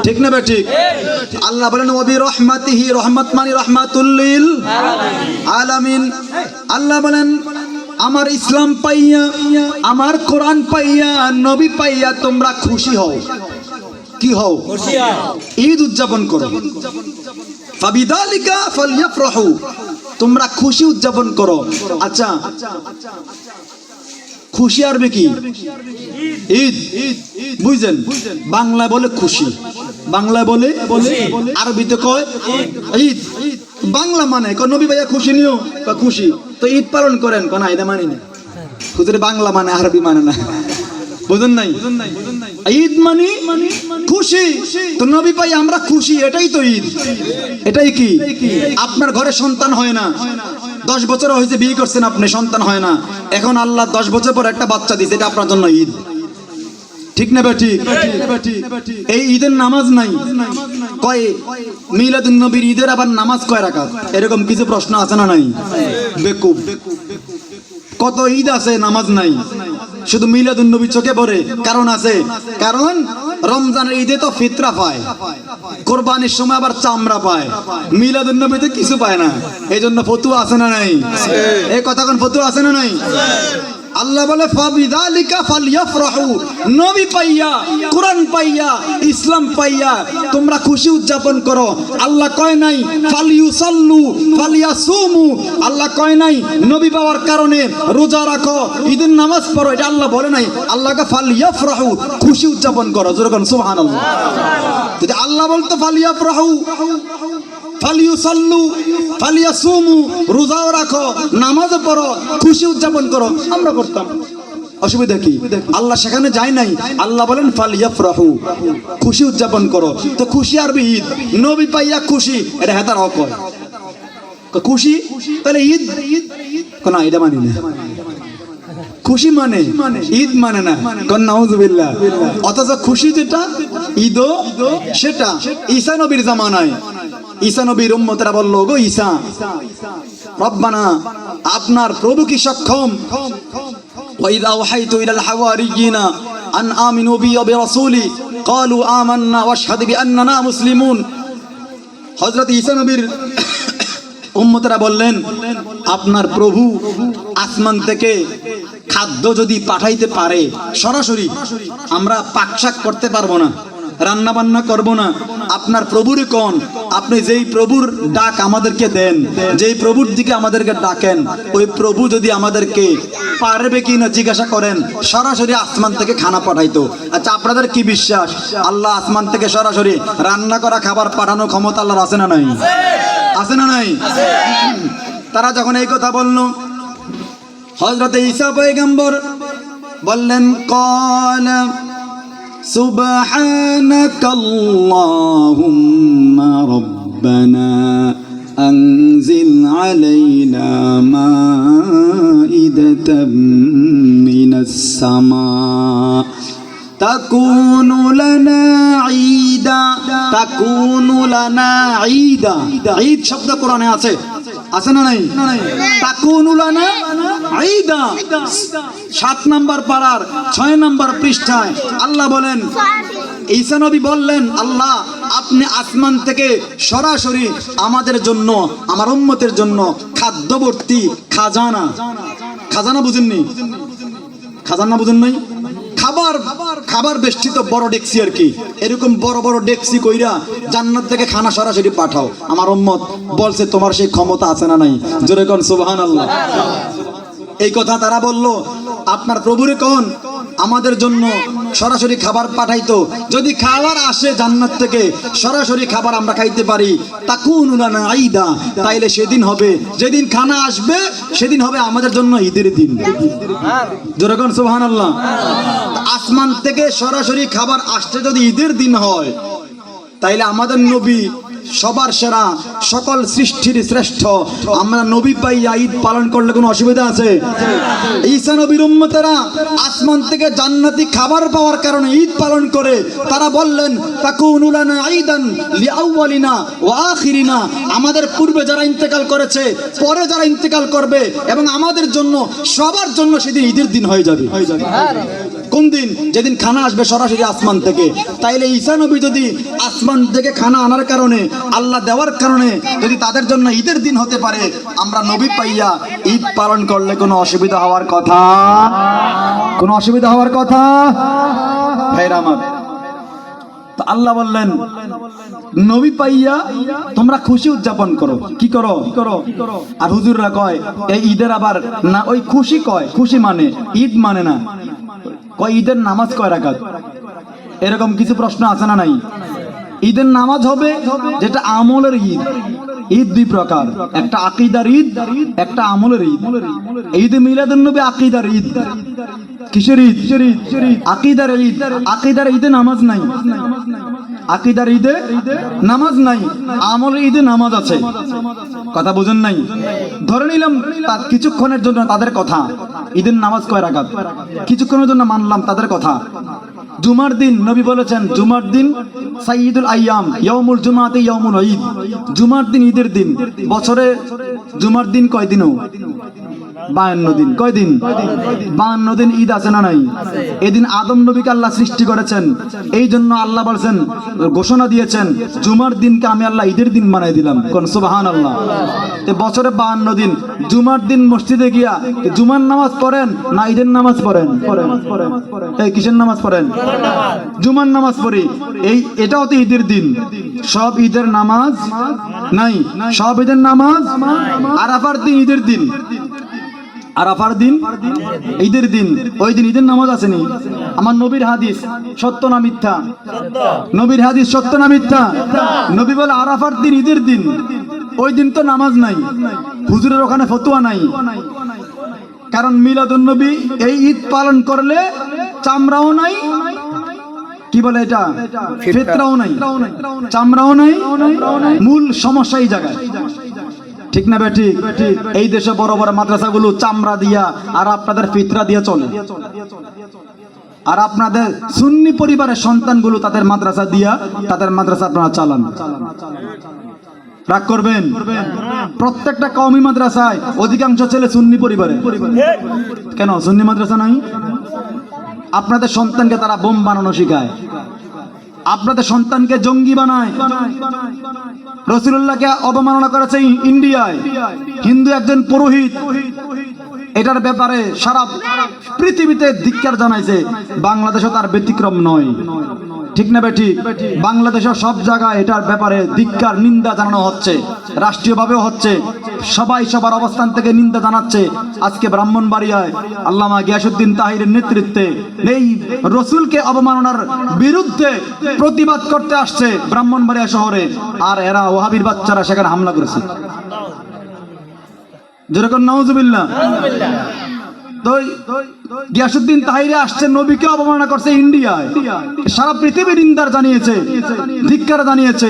ঠিক না বেঠিক? আল্লাহ বলেন ওয়া বিরহমাতিহি, রহমত মানে রাহমাতুল লিল আলামিন। আল্লাহ বলেন আমার ইসলাম পাইয়া, আমার কোরআন পাইয়া, নবী পাইয়া তোমরা খুশি হও। কি হও? ঈদ উদযাপন করো। ফাবিযালিকা ফালইফরাহু, তোমরা খুশি উদযাপন করো। আচ্ছা, খুশি আরবি কি? ঈদ। বুঝছেন? বাংলা বলে খুশি, বাংলা বলে আরবিতে কয় ঈদ। বাংলা মানে নবী ভাইয়া খুশি নিও, খুশি তো ঈদ পালন করেন, কোন এটা মানি না। হুজুরে বাংলা মানে আরবি মানে না, বুঝেন নাই? ঈদ মানে খুশি, তো নবী ভাই আমরা খুশি, এটাই তো ঈদ। এটাই কি? আপনার ঘরে সন্তান হয় না, 10 বছর হয়েছে বিয়ে করছেন আপনি, সন্তান হয় না, এখন আল্লাহ 10 বছর পর একটা বাচ্চা দিয়েছে, এটা আপনার জন্য ঈদ। ঠিক না ঠিক? এই ঈদের নামাজ নাই, কয় মিলাদুন নবীর ঈদের আবার নামাজ কয় রাকাত, এরকম কিছু প্রশ্ন আছে না নাই? বেকুব, কত ঈদ আছে নামাজ নাই, শুধু মিলাদুন নবী চোখে পড়ে। কারণ আছে, কারণ রমজানের ঈদে তো ফিতরা পায়, কোরবানির সময় আবার চামড়া পায়, মিলাদুন নবীতে কিছু পায় না, এই জন্য ফতুয়া আছে না নাই? এই কথা কোন ফতুয়া আছে না নাই? আল্লাহ বলে ফাবিযালিকা ফালইফরাহু, নবী পাইয়া, কোরআন পাইয়া, ইসলাম পাইয়া তোমরা খুশি উদযাপন করো। আল্লাহ কয় নাই ফালিউসাল্লু ফালিয়াসুমু, আল্লাহ কয় নাই নবী পাওয়ার কারণে রোজা রাখো, ঈদের নামাজ পড়ো, এটা আল্লাহ বলে নাই। আল্লাহকে ফালইফরাহু, খুশি উদযাপন করো। জোরে বলুন সুবহানাল্লাহ। যদি আল্লাহ বলতো ফালিয়াফরাহু, ফালিউসাল্লু ফালিয়াসুমু, রোজাও রাখো, নামাজও পড়ো, খুশি উদযাপন করো, আমরা করতাম, অসুবিধা কি? আল্লাহ সেখানে যায় নাই, আল্লাহ বলেন ফালইফরাহু, খুশি উদযাপন করো। তো খুশি আরবি ঈদ, নবী পাইয়া খুশি, এটা হেতার হক হয়। খুশি তাহলে ঈদ কোন এটা মানি না, খুশি মানে ঈদ মানে না, কোন নাউজুবিল্লাহ। অথচ খুশি যেটা ঈদও সেটা ঈসা নবীর জামানায় ঈসা নবীর উম্মতেরা বলল, গো ঈসা, রব্বানা, আপনার প্রভু কি সক্ষম? ওয়াইদা ওয়াহাইতু ইলাল হাওয়ারিয়িনা আন আমিনু বি ওয়া বিরাসূলি ক্বালু আমান্না ওয়াশহাদু বিআন্নানা মুসলিমুন। হযরত ঈসা নবীর উম্মতেরা বললেন, আপনার প্রভু আসমান থেকে খাদ্য যদি পাঠাইতে পারে সরাসরি, আমরা পাকশাক করতে পারবো না, রান্না বান্না করব না। আপনার প্রভুর কোন, আপনি যেই প্রভুর ডাক আমাদেরকে দেন, যেই প্রভুর দিকে আমাদেরকে ডাকেন, ওই প্রভু যদি আমাদেরকে পারবে কি না জিজ্ঞাসা করেন, সরাসরি আসমান থেকে খানা পাঠাইতো। আচ্ছা, আপনাদের কি বিশ্বাস আল্লাহ আসমান থেকে সরাসরি রান্না করা খাবার পাঠানোর ক্ষমতা আল্লাহর আছে না নাই? আছে না নাই? তারা যখন এই কথা বলল, হযরত ঈসা পয়গম্বর বললেন, ক্বালা সুবহানাকাল্লাহুম্মা রাব্বানা আনজিল আলাইনা মাইদাতাম মিনাস সামা তাকুনু লানা ঈদা, তাকুনু লানা ঈদা। ঈদ শব্দ কোরআনে আছে, আছে না নাই? তাকুনু লানা ঈদা, 7 নম্বর পারার 6 নম্বর পৃষ্ঠায় আল্লাহ বলেন, ঈসা নবী বললেন, আল্লাহ আপনি আসমান থেকে সরাসরি আমাদের জন্য, আমার উম্মতের জন্য খাদ্যবর্তী খাজানা, খাজানা বুঝেননি? খাজানা বুঝেন নাই? খাবার, খাবার বেষ্টিত বড় ডেক্সি আর কি, এরকম বড় বড় ডেক্সি কইরা জান্নাত থেকে খানা সরাসরি পাঠাও। আমার উম্মত বলছে, তোমার সেই ক্ষমতা আছে না নাই? জোরে কোন সুবহানাল্লাহ। এই কথা তারা বলল, আপনার প্রভুরে কোন আমাদের জন্য সরাসরি খাবার পাঠাইতো, যদি খাবার আসে জান্নাত থেকে সরাসরি খাবার আমরা খাইতে পারি, তাকুনু লানা ঈদা, তাইলে সেদিন হবে, যেদিন খানা আসবে সেদিন হবে আমাদের জন্য ঈদের দিন। জোরে কোন সুবহানাল্লাহ। আসমান থেকে সরাসরি খাবার আসতে যদি ঈদের দিন হয়, তাইলে আমাদের নবী সবার সেরা, সকল সৃষ্টির শ্রেষ্ঠ, আমরা নবী পাইয়া ঈদ পালন করলে কোনো অসুবিধা আছে? ঈসা নবীর উম্মতেরা আসমান থেকে জান্নাতি খাবার পাওয়ার কারণে ঈদ পালন করে। তারা বললেন, তাকুনু লানা ঈদান লিআউয়ালিনা ওয়া আখিরিনা, আমাদের পূর্বে যারা ইন্তেকাল করেছে, পরে যারা ইন্তেকাল করবে, এবং আমাদের জন্য, সবার জন্য সেদিন ঈদের দিন হয়ে যাবে। কোন দিন? যেদিন খানা আসবে সরাসরি আসমান থেকে। তাইলে ঈসা নবী যদি আসমান থেকে খানা আনার কারণে, আল্লাহ দেওয়ার কারণে যদি তাদের জন্য ঈদের দিন হতে পারে, আমরা নবী পাইয়া ঈদ পালন করলে কোনো অসুবিধা হওয়ার কথা? কোনো অসুবিধা হওয়ার কথা? ভাইরা আমার, তো আল্লাহ বললেন নবী পাইয়া তোমরা খুশি উদযাপন করো। কি করো? আর হুজুররা কয় এই ঈদের আবার না, ওই খুশি কয়, খুশি মানে ঈদ মানে না, কয় ঈদের নামাজ কয় রাকাত। এরকম কিছু প্রশ্ন আছে না নাই? ঈদের নামাজ হবে যেটা আমলের ঈদ। ঈদ দুই প্রকার, একটা আকীদার ঈদ, একটা আমলের ঈদ। ঈদ মিলাদুন নবী আকীদার ঈদ। কিসের ঈদ? আকীদার ঈদ। আকীদার ঈদে নামাজ নাই, আকীদার ঈদে নামাজ নাই, আমলের ঈদে নামাজ আছে। কথা বুঝেন নাই? ধরে নিলাম কিছুক্ষণের জন্য তাদের কথা, ঈদের নামাজ কয় রাকাত, কিছুক্ষণের জন্য মানলাম তাদের কথা। জুমার দিন নবী বলেছেন জুমার দিন সাইয়্যিদুল আইয়াম, ইয়াউমুল জুমাতে ইয়াউমুল ঈদ। জুমার দিন ঈদের দিন। বছরে জুমার দিন কয় দিনও? 52 দিন। কয় দিন? 52 দিন ঈদ আছে না নাই? এদিন আদম নবীকে আল্লাহ সৃষ্টি করেছেন, এই জন্য আল্লাহ বলেছেন, ঘোষণা দিয়েছেন জুমার দিনকে আমি আল্লাহ ঈদের দিন বানাই দিলাম। কোন সুবহানাল্লাহ। বছরে 52 দিন। জুমার দিন মসজিদে গিয়া জুমার নামাজ পড়েন না ঈদের নামাজ পড়েন? এই কিসের নামাজ পড়েন? জুমার নামাজ পড়ি। এটাও তো ঈদের দিন। সব ঈদের নামাজ নাই, সব ঈদের নামাজ। আরাফার দিন ঈদের দিন, আরাফার দিন ঈদের দিন। ওই দিন ঈদের নামাজ আসেনি। আমার নবীর হাদিস সত্য না মিথ্যা? নবীর হাদিস সত্য না মিথ্যা? নবী বলে আরাফার দিন ঈদের দিন, ওই দিন তো নামাজ নাই। হুজুরের ওখানে ফতোয়া নাই, কারণ মিলাদুন নবী এই ঈদ পালন করলে চামড়াও নাই, কি বলে এটা, ফিতরাও নাই, চামড়াও নাই। মূল সমস্যা এই জায়গায়। ঠিক না বেটি? এই দেশে বড় বড় মাদ্রাসাগুলো চামড়া দিয়া আর আপনাদের ফিতরা দিয়া চলে, আর আপনাদের সুন্নি পরিবারের সন্তানগুলো তাদের মাদ্রাসা দিয়া তাদের মাদ্রাসা আপনারা চালান। রাগ করবেন? প্রত্যেকটা কওমি মাদ্রাসায় অধিকাংশ ছেলে সুন্নি পরিবারে। কেন সুন্নি মাদ্রাসা নাই? আপনাদের সন্তানকে তারা বোম বানানো শিখায়, আপনাদের সন্তানকে জঙ্গি বানায়। রাসূলুল্লাহকে অবমাননা করেছে ইন্ডিয়ায় হিন্দু একজন পুরোহিত। এটার ব্যাপারে সারা পৃথিবীতে ধিক্কার জানাইছে। বাংলাদেশও তার ব্যতিক্রম নয়। ঠিক না বেটি? বাংলাদেশের সব জায়গায় এটার ব্যাপারে ধিক্কার, নিন্দা জানানো হচ্ছে, রাষ্ট্রীয়ভাবেও হচ্ছে। সবাই সবার অবস্থান থেকে নিন্দা জানাচ্ছে। আজকে ব্রাহ্মণবাড়িয়ায় আল্লামা গিয়াসউদ্দিন তাহিরের নেতৃত্বে এই রসুলকে অবমাননার বিরুদ্ধে প্রতিবাদ করতে আসছে ব্রাহ্মণবাড়িয়া শহরে, আর এরা ওহাবির বাচ্চারা সেখানে হামলা করেছে। যেরকম নাউজুবিল্লাহ। গিয়াসউদ্দিন তাহিরে আসছে, নবীকে অবমাননা করছে ইন্ডিয়ায়, সারা পৃথিবী নিন্দার জানিয়েছে, ধিক্কার জানিয়েছে।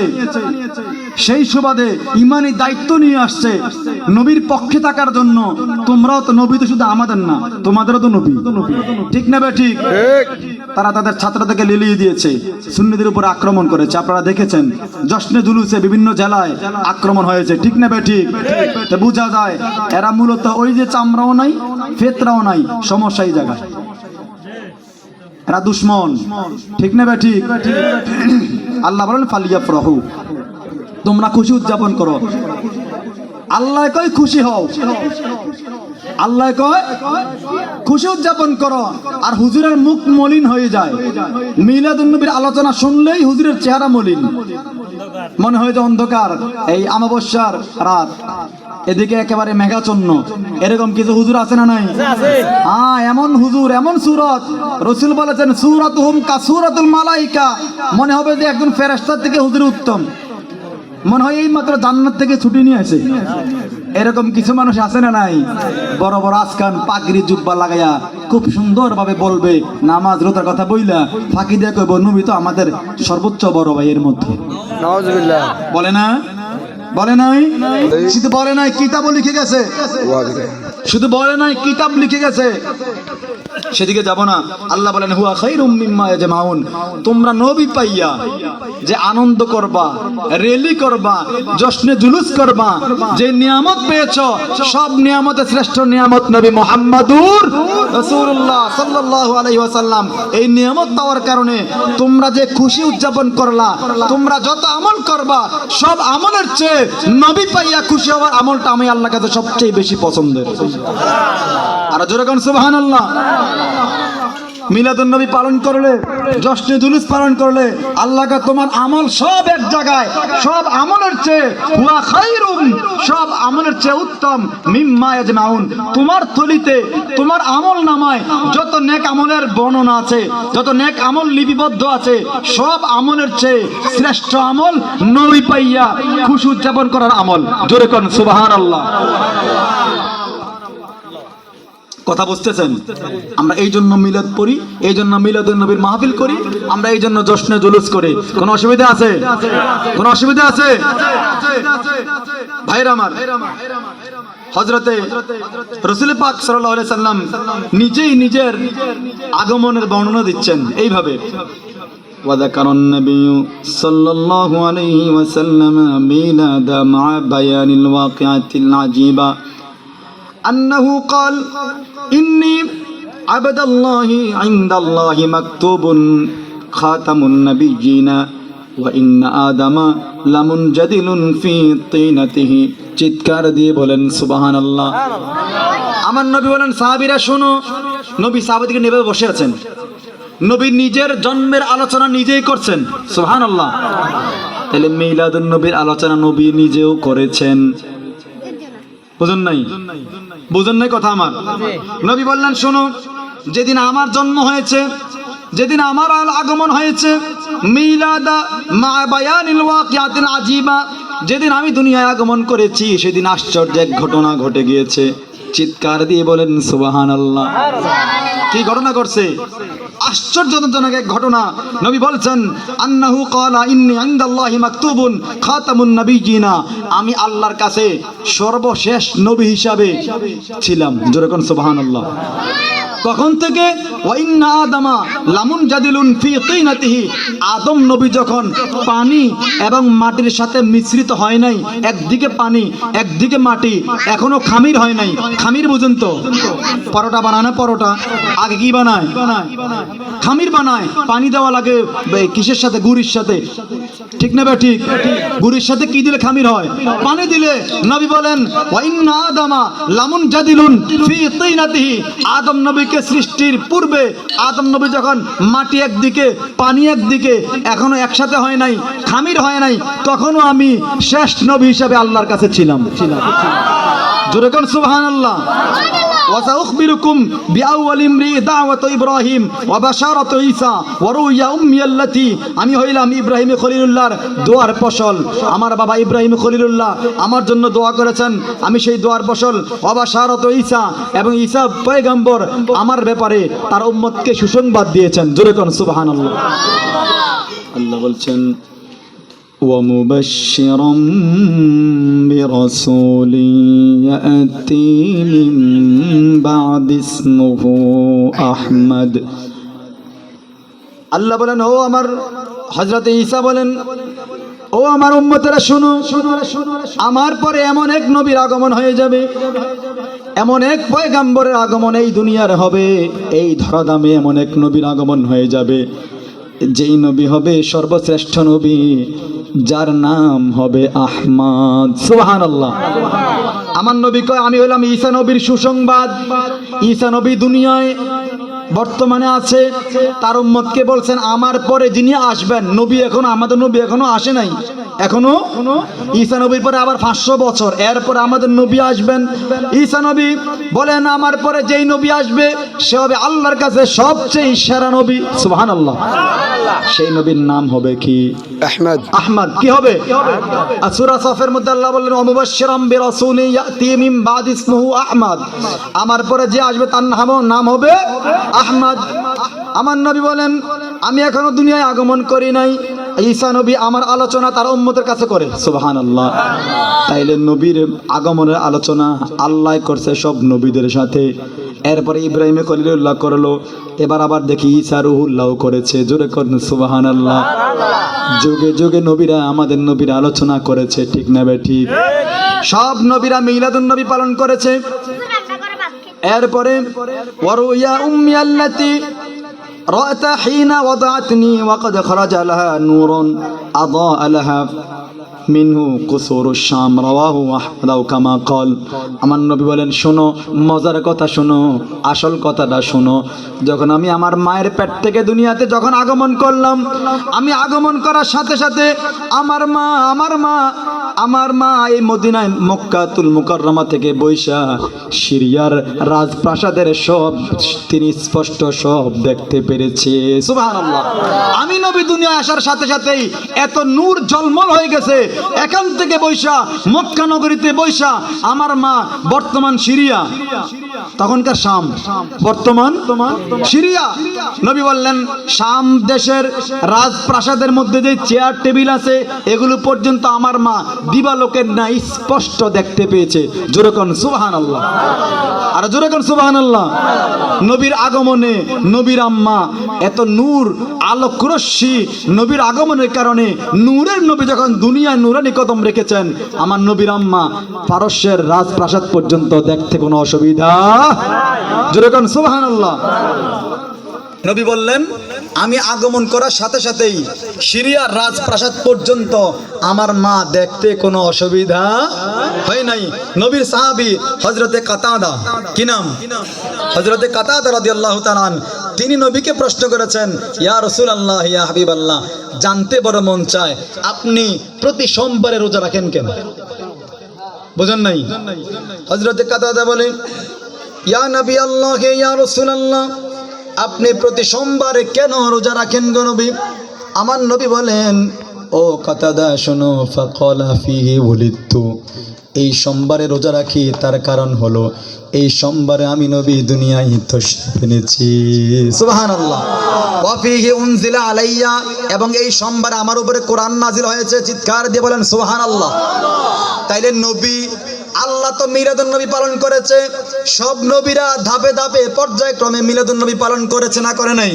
সেই সুবাদে ইমানি দায়িত্ব নিয়ে আসছে নবীর পক্ষে থাকার জন্য। তোমরাও তো নবী, তো শুধু আমাদের না, তোমাদেরও তো নবী। ঠিক না ঠিক? তারা তাদের ছাত্রদেরকে লিলিয়ে দিয়েছে, সুন্নিদের উপর আক্রমণ করেছে। আপনারা দেখেছেন জশ্নে জুলুসে বিভিন্ন জেলায় আক্রমণ হয়েছে। ঠিক না ঠিক? তো বোঝা যায় এরা মূলত ওই যে চামড়াও নাই, ফেতরাও নাই, সমস্যা এই জায়গায়। এরা দুশ্মন। ঠিক না ঠিক? আল্লাহ বলেন ফালিয়াফরাহু, তোমরা খুশি উদযাপন করো। আল্লাহ কয় খুশি হও, আল্লাহ কয় খুশি উদযাপন করো। আর হুজুরের মুখ মলিন হয়ে যায়। মিলাদুন নবীর আলোচনা শুনলেই হুজুরের চেহারা মলিন, মনে হয় যে অন্ধকার। এই অমাবস্যার রাত, এদিকে একেবারে মেঘাচ্ছন্ন। এরকম কিছু হুজুর আছে না নাই? হ্যাঁ, এমন হুজুর, এমন সুরত। রাসূল বলেছেন সূরাতুহুম কাসূরাতুল মালাইকা, মনে হবে যে একজন ফেরেশতার থেকে হুজুর উত্তম, মনে হয় এই মাত্র জান্নাত থেকে ছুটি নিয়ে আসে। এরকম কিছু মানুষ আছে না নাই? বড় বড় আজকান পাগড়ি জুব্বা লাগাইয়া খুব সুন্দর ভাবে বলবে, নামাজ রোজার কথা বইলা ফাঁকি দিয়ে কইব নবী তো আমাদের সর্বোচ্চ বড় ভাই। এর মধ্যে নাউজুবিল্লাহ বলে না? বলে নাই? শুধু বলে নাই, কিতাবও লিখে গেছে। শুধু বলে নাই, কিতাব লিখে গেছে। সেদিকে যাব না। আল্লাহ বলেন হুয়া খায়রুম মিম্মা ইয়াজমাউন, তোমরা নবী পাইয়া যে আনন্দ করবা, রেলি করবা, জশ্নে জুলুস করবা, যে নিয়ামত পেয়েছো সব নিয়ামতের শ্রেষ্ঠ নিয়ামত নবী মুহাম্মাদুর রাসূলুল্লাহ সাল্লাল্লাহু আলাইহি ওয়াসাল্লাম। এই নিয়ামত পাওয়ার কারণে তোমরা যে খুশি উদযাপন করলা, তোমরা যত আমল করবা সব আমলের চেয়ে নবী পাইয়া খুশি হওয়ার আমলটা আমি আল্লাহর কাছে সবচেয়ে বেশি পছন্দের। আর জোরে কোন সুবহানাল্লাহ। মিলাদুন নবী পালন করলে, জশ্নে জুলুস পালন করলে আল্লাহকে তোমার আমল সব এক জায়গায়, সব আমলের চেয়ে হুয়া খায়রুম, সব আমলের চেয়ে উত্তম মিম্মা ইয়াজমাউন। তোমার থলিতে, তোমার আমল নামায় যত নেক আমলের বর্ণনা আছে, যত নেক আমল লিপিবদ্ধ আছে, সব আমলের চেয়ে শ্রেষ্ঠ আমল নবী পাইয়া খুশি উদযাপন করার আমল। জোরে কোন সুবহানাল্লাহ। কথা বুঝতেছেন? আমরা এই জন্য মিলাদ পড়ি, এই জন্য মিলাদুন নবীর মাহফিল করি, আমরা এই জন্য জশ্নে জুলুস করি। কোনো অসুবিধা আছে? কোনো অসুবিধা আছে? ভাইরা আমার, হযরতে রাসূল পাক সাল্লাল্লাহু আলাইহি সাল্লাম নিজেই নিজের আগমনের বর্ণনা দিচ্ছেন এইভাবে। وذكر النبي صلى الله عليه وسلم ميلاد مع بيان الواقعة العجيبة أنه قال إني عبد الله عند الله مكتوب خاتم النبيين وإن آدم لمنجدل في طينته। চিৎকার দিয়ে বলেন সুবহানাল্লাহ। আমার নবী বলেন সাহাবীরা শোনো, নবী সাহাবাদেরকে নিয়ে বসে আছেন, নবী নিজের জন্মের আলোচনা নিজেই করছেন। সুবহানাল্লাহ। তাহলে মিলাদুন নবীর আলোচনা নবী নিজেও করেছেন। বুঝুন নাই? বুঝুন নাই কথা আমার? নবী বললেন শোনো, যেদিন আমার জন্ম হয়েছে, যেদিন আমার আগমন হয়েছে, মিলাদা মা বায়ানিল ওয়াকিয়াতিল আজিবা, যেদিন আমি দুনিয়ায় আগমন করেছি সেদিন আশ্চর্য এক ঘটনা ঘটে গিয়েছে। চিৎকার দিয়ে বলেন সুবহানাল্লাহ। কি ঘটনা ঘটছে? আশ্চর্যজনক এক ঘটনা। নবী বলছেন আন্নাহু ক্বালা ইন্নী ইনদাল্লাহি মাকতুবুন খাতামুন নাবিয়্যিনা, আমি আল্লাহর কাছে সর্বশেষ নবী হিসাবে ছিলাম। জোরে কোন সুবহানাল্লাহ। কখন থেকে? ওয়া ইন্না আদামা লামুনজাদিলুন ফি তিনাতিহি, আদম নবী যখন পানি এবং মাটির সাথে মিশ্রিত হয় নাই, একদিকে পানি একদিকে মাটি, এখনো খামির হয় নাই। খামির বুঝুন তো? পরোটা বানায় না? পরোটা আগে কি বানায়? খামির বানায়। পানি দেওয়া লাগে কিসের সাথে? গুড়ির সাথে। ঠিক না বে ঠিক? গুড়ির সাথে কি দিলে খামির হয়? পানি দিলে। নবী বলেন ওয়া ইন্না আদামা লামুনজাদিলুন ফি তিনাতিহি, আদম নবীকে সৃষ্টির পূর্বে আদম নবী যখন মাটি একদিকে পানি একদিকে, এখনো একসাথে হয় নাই, খামির হয় নাই, তখনও আমি শেষ নবী হিসাবে আল্লাহর কাছে ছিলাম। জোরে কোন সুবহানাল্লাহ। وسأخبركم بأول امرئ دعوة إبراهيم وبشارة عيسى ورؤيا أمي التي, আমি হইলাম ইব্রাহিম খলিলুল্লাহর দোয়ার ফসল। আমার বাবা ইব্রাহিম খলিলুল্লাহ আমার জন্য দোয়া করেছেন, আমি সেই দোয়ার ফসল। ওয়াবাশারাত ঈসা, এবং ঈসা পয়গম্বর আমার ব্যাপারে তার উম্মতকে সুসংবাদ দিয়েছেন। জোরে কোন সুবহানাল্লাহ। আল্লাহ বলছেন ومبشرا برسول يأتي من بعد اسمه أحمد। আল্লাহ বলেন ও আমার হযরত ঈসা বলেন ও আমার উম্মতেরা শুনো, আমার পরে এমন এক নবীর আগমন হয়ে যাবে, এমন এক পয়গম্বরের আগমন এই দুনিয়ার হবে, এই ধরাধামে এমন এক নবীর আগমন হয়ে যাবে যেই নবী হবে সর্বশ্রেষ্ঠ নবী, যার নাম হবে আহমদ। সুবহানাল্লাহ। আমার নবী কয় আমি হলাম ঈসা নবীর সুসংবাদ। ঈসা নবী দুনিয়ায় বর্তমানে আছে, তার উম্মতকে বলছেন আমার পরে যিনি আসবেন নবী, এখনো আমাদের নবী এখনো আসে নাই, এখনো ঈসা নবীর পরে আবার 500 বছর এরপর আমাদের নবী আসবেন। ঈসা নবী বলেন আমার পরে যেই নবী আসবে সে হবে আল্লাহর কাছে সবচেয়ে সেরা নবী। সুবহানাল্লাহ। সেই নবীর নাম হবে কি? আহমদ। আহমদ কি হবে? সূরা সফের মধ্যে আল্লাহ বললেন ওয়ামুবাশশিরাম বিরাসূলিন ইয়াতি মিন বাদি ইসমুহু আহমদ, আমার পরে যে আসবে তার নাম হবে আহমদ। আমার নবী বলেন আমি এখনো দুনিয়ায় আগমন করি নাই, ঈসা নবী আমার আলোচনা তার উম্মতের কাছে করে, সুবহানাল্লাহ। তাইলে নবীর আগমনের আলোচনা আল্লাহ করছে সব নবীদের সাথে। এরপরে ইব্রাহিমে খলিলুল্লাহ করলো, এবার আবার দেখি ঈসা রুহুল্লাহ করেছে। জোরে করেন সুবহানাল্লাহ। যুগে যুগে নবীরা, আমাদের নবীরা আলোচনা করেছে, ঠিক না বে ঠিক? সব নবীরা মিলাদুন নবী পালন করেছে। এরপরে ওয়ারুয়া উম্মি আল্লাতি রাআতা হিনা ওয়াদাতনি ওয়াকাদ খরাজা লাহা নূরুন আদাআ লাহা মিনহু কুসুরুশ শাম রাওয়াহু আহমদ আও কামা ক্বাল। আমার নবী বলেন, শোনো, মজার কথা শোনো, আসল কথাটা শোনো। যখন আমি আমার মায়ের পেট থেকে দুনিয়াতে যখন আগমন করলাম, আমি আগমন করার সাথে সাথে আমার মা এই মদিনায় মক্কাতুল মুকাররমা থেকে বৈশা সিরিয়ার রাজপ্রাসাদের সব তিনি স্পষ্ট সব দেখতে পেরেছে, সুবহানাল্লাহ। আমি নবী দুনিয়ায় আসার সাথে সাথেই এত নূর ঝলমল হয়ে গেছে। এখান থেকে বৈশা মক্কা নগরীতে বৈশা আমার মা বর্তমান সিরিয়া, তখনকার শাম, বর্তমান সিরিয়া। নবী বললেন, শাম দেশের রাজপ্রাসাদের মধ্যে যে চেয়ার টেবিল আছে এগুলো পর্যন্ত আমার মা দিবালোকের না স্পষ্ট দেখতে পেয়েছে। জোরে কোন সুবহানাল্লাহ, আর জোরে কোন সুবহানাল্লাহ। নবীর আগমনে নবীর আম্মা এত নূর আলোক রশ্মি, নবীর আগমনের কারণে নূরের নবী যখন দুনিয়ায় নুরানি কদম রেখেছেন, আমার নবীর আম্মা পারস্যের রাজপ্রাসাদ পর্যন্ত দেখতে কোনো অসুবিধা। জোরে কোন সুবহানাল্লাহ। নবী বললেন, আমি আগমন করার সাথে সাথেই সিরিয়ার রাজপ্রাসাদ পর্যন্ত আমার মা দেখতে কোনো অসুবিধা হয় নাই। নবীর সাহাবী হযরতে কাতাদা, কি নাম? হযরতে কাতাদা রাদিয়াল্লাহু তাআলা, তিনি নবীকে প্রশ্ন করেছেন, ইয়া রাসূলুল্লাহ, ইয়া হাবিবাল্লাহ, জানতে বড় মন চায় আপনি প্রতি সোমবারে রোজা রাখেন কেন? বুঝেন নাই? হযরতে কাতাদা বলে, ইয়া নবী আল্লাহ, ইয়া রাসূলুল্লাহ, আপনি প্রতি সোমবারে কেন রোজা রাখেন গো নবী? আমার নবী বলেন, ও কাতাদা শোনো, ফাকালা ফিহি ওয়ালিদতু, এই সোমবারে রোজা রাখি তার কারণ হলো এই সোমবারে আমি নবী দুনিয়ায় তশরিফ এনেছি, সুবহানাল্লাহ। ওয়া ফিহি উনজিলা আলাইয়া, এবং এই সোমবারে আমার উপরে কোরআন নাজিল হয়েছে। চিৎকার দিয়ে বলেন সুবহানাল্লাহ। তাইলে নবী, আল্লাহ তো মিলাদুন নবী পালন করেছে, সব নবীরা ধাপে ধাপে পর্যায়ক্রমে মিলাদুন নবী পালন করেছে, না করে নাই?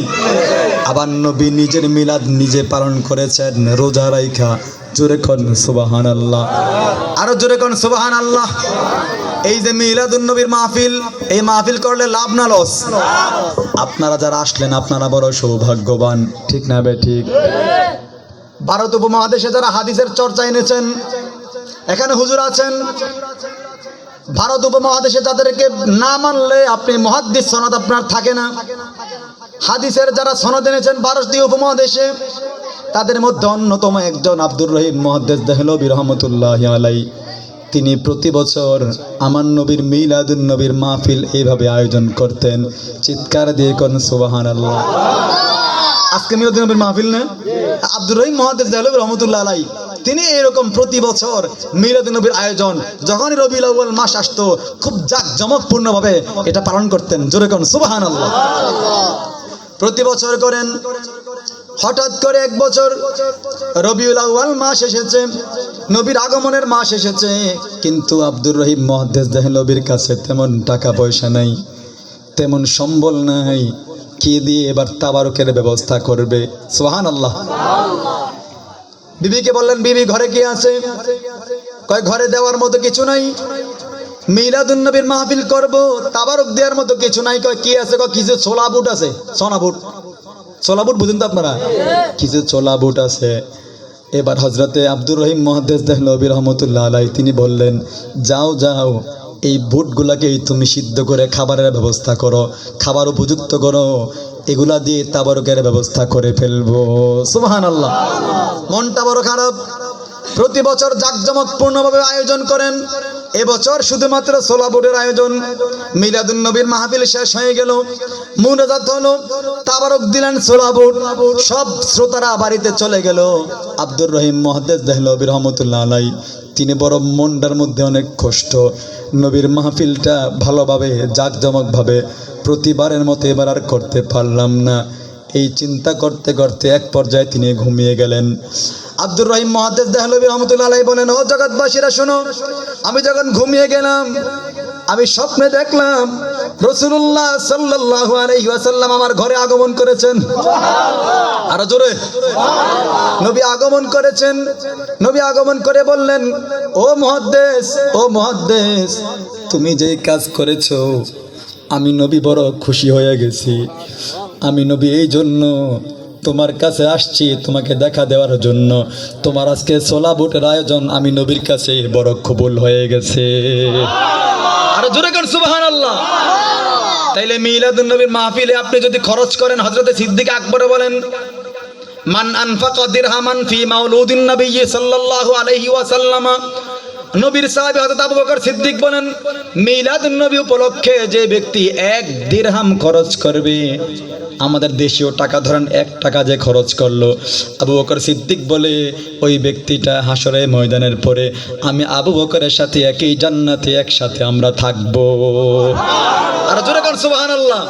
আবার নবী নিজের মিলাদ নিজে পালন করেছেন রোজা রাইখা। জোরে কোন সুবহানাল্লাহ, আরো জোরে কোন সুবহানাল্লাহ। এই যে মিলাদুন নবীর মাহফিল, এই মাহফিল করলে লাভ না লস? আপনারা যারা আসলেন আপনারা বড় সৌভাগ্যবান, ঠিক না বে ঠিক? ভারত উপমহাদেশে যারা হাদিসের চর্চা এনেছেন, এখানে হুজুর আছেন। ভারত উপমহাদেশে যাদেরকে না মানলে আপনি মুহাদ্দিস সনদ আপনার থাকে না। হাদিসের যারা সনদ এনেছেন ভারতীয় উপমহাদেশে, তাদের মধ্যে অন্যতম একজন আব্দুর রহিম মুহাদ্দিস দেহলভী রহমতুল্লাহি আলাইহি, তিনি প্রতি বছর আমার নবীর মিলাদুন নবীর মাহফিল এইভাবে আয়োজন করতেন। চিৎকার দিয়ে কোন সুবহানাল্লাহ। আজকে মিলাদুন নবীর মাহফিল না, আব্দুর রহিম মুহাদ্দিস দেহলভী রহমতুল্লাহি আলাইহি তিনি এরকম প্রতি বছর মিলাদুন নবীর আয়োজন, যখনই রবিউল আউয়াল মাস আসতো খুব জাঁকজমকপূর্ণ ভাবে এটা পালন করতেন। জোরে কোন সুবহানাল্লাহ। প্রতি বছর করেন। হঠাৎ করে এক বছর রবিউল আউয়াল মাস এসেছে, নবীর আগমনের মাস এসেছে, কিন্তু আব্দুর রহিম মুহাদ্দিস দেহলভীর কাছে তেমন টাকা পয়সা নাই, তেমন সম্বল নাই, কি দিয়ে এবার তাবারুকের ব্যবস্থা করবে? সুবহানাল্লাহ। বিবিকে বললেন, বিবি ঘরে কি আছে? কয় ঘরে দেওয়ার মতো কিছু নাই, মিলাদুন নবীর মাহফিল করব, তাবারুক দেওয়ার মতো কিছু নাই। কয় কি আছে? কয় কিছু ছোলা বুট আছে। সোনা বুট, ছোলা বুট বুঝেন তো আপনারা? কিছু ছোলা বুট আছে। এবার হযরতে আব্দুর রহিম মুহাদ্দিস দেহলভী রহমতুল্লাহ আলাইহি তিনি বললেন, যাও যাও, এই বুটগুলাকেই তুমি সিদ্ধ করে খাবারের ব্যবস্থা করো, খাবার উপযুক্ত করো, এগুলা দিয়ে তাবারুকের ব্যবস্থা করে ফেলবো। সুবহানাল্লাহ। মনটা বড় খারাপ। প্রতি বছর জাঁকজমকপূর্ণভাবে আয়োজন করেন, এবছর শুধুমাত্র ছোলা বুটের আয়োজন। মিলাদুন নবীর মাহফিল শেষ হয়ে গেল, মুনাজাত হলো, তাবারুক দিলেন ছোলা বুট, সব শ্রোতারা বাড়িতে চলে গেল। আব্দুর রহিম মুহাদ্দিস দেহলভী রহমতুল্লাহ আলাইহি তিনি বড় মনটার মধ্যে অনেক কষ্ট। নবীর মাহফিলটা ভালোভাবে জাঁকজমকভাবে প্রতিবারের মতো এবার আর করতে পারলাম না, এই চিন্তা করতে করতে এক পর্যায়ে তিনি ঘুমিয়ে গেলেন। আব্দুর রহিম মুহাদ্দিস দেহলভী রহমাতুল্লাহ আলাইহি বলেন, ও জগৎবাসীরা শোনো, আমি যখন ঘুমিয়ে গেলাম আমি স্বপ্নে দেখলাম রাসূলুল্লাহ সাল্লাল্লাহু আলাইহি ওয়াসাল্লাম আমার ঘরে আগমন করেছেন। আরো জোরে, নবী আগমন করেছেন। নবী আগমন করে বললেন, ও মুহাদ্দিস, তুমি যেই কাজ করেছো আমি নবী বড় খুশি হয়ে গেছি। আমি নবী এই জন্য তোমার কাছে আসছি, তোমাকে দেখা দেওয়ার জন্য। তোমার আজকে সোলা বুটের আয়োজন আমি নবীর কাছে বড় কবুল হয়ে গেছে। আরো জোরে কর সুবহানাল্লাহ। তাইলে মিলাদুন নবীর মাহফিলে আপনি যদি খরচ করেন, হযরতে সিদ্দিক আকবর বলেন, মান আনফাকা দিরহামান ফি মাউলুদিন নবী সাল্লাল্লাহু আলাইহি ওয়াসাল্লাম, নবীর সাহাবী হযরত আবু বকর সিদ্দিক বলেন, মিলাদুন নবী উপলক্ষে যে ব্যক্তি 1 দিরহাম খরচ করবে, আমাদের দেশীয় টাকা ধরেন 1 টাকা যে খরচ করলো, আবু বকর সিদ্দিক বলে ওই ব্যক্তিটা হাসরের ময়দানের পরে আমি আবু বকরের সাথে একই জান্নাতে একসাথে আমরা থাকবো। আর জোরে কর সুবহানাল্লাহ।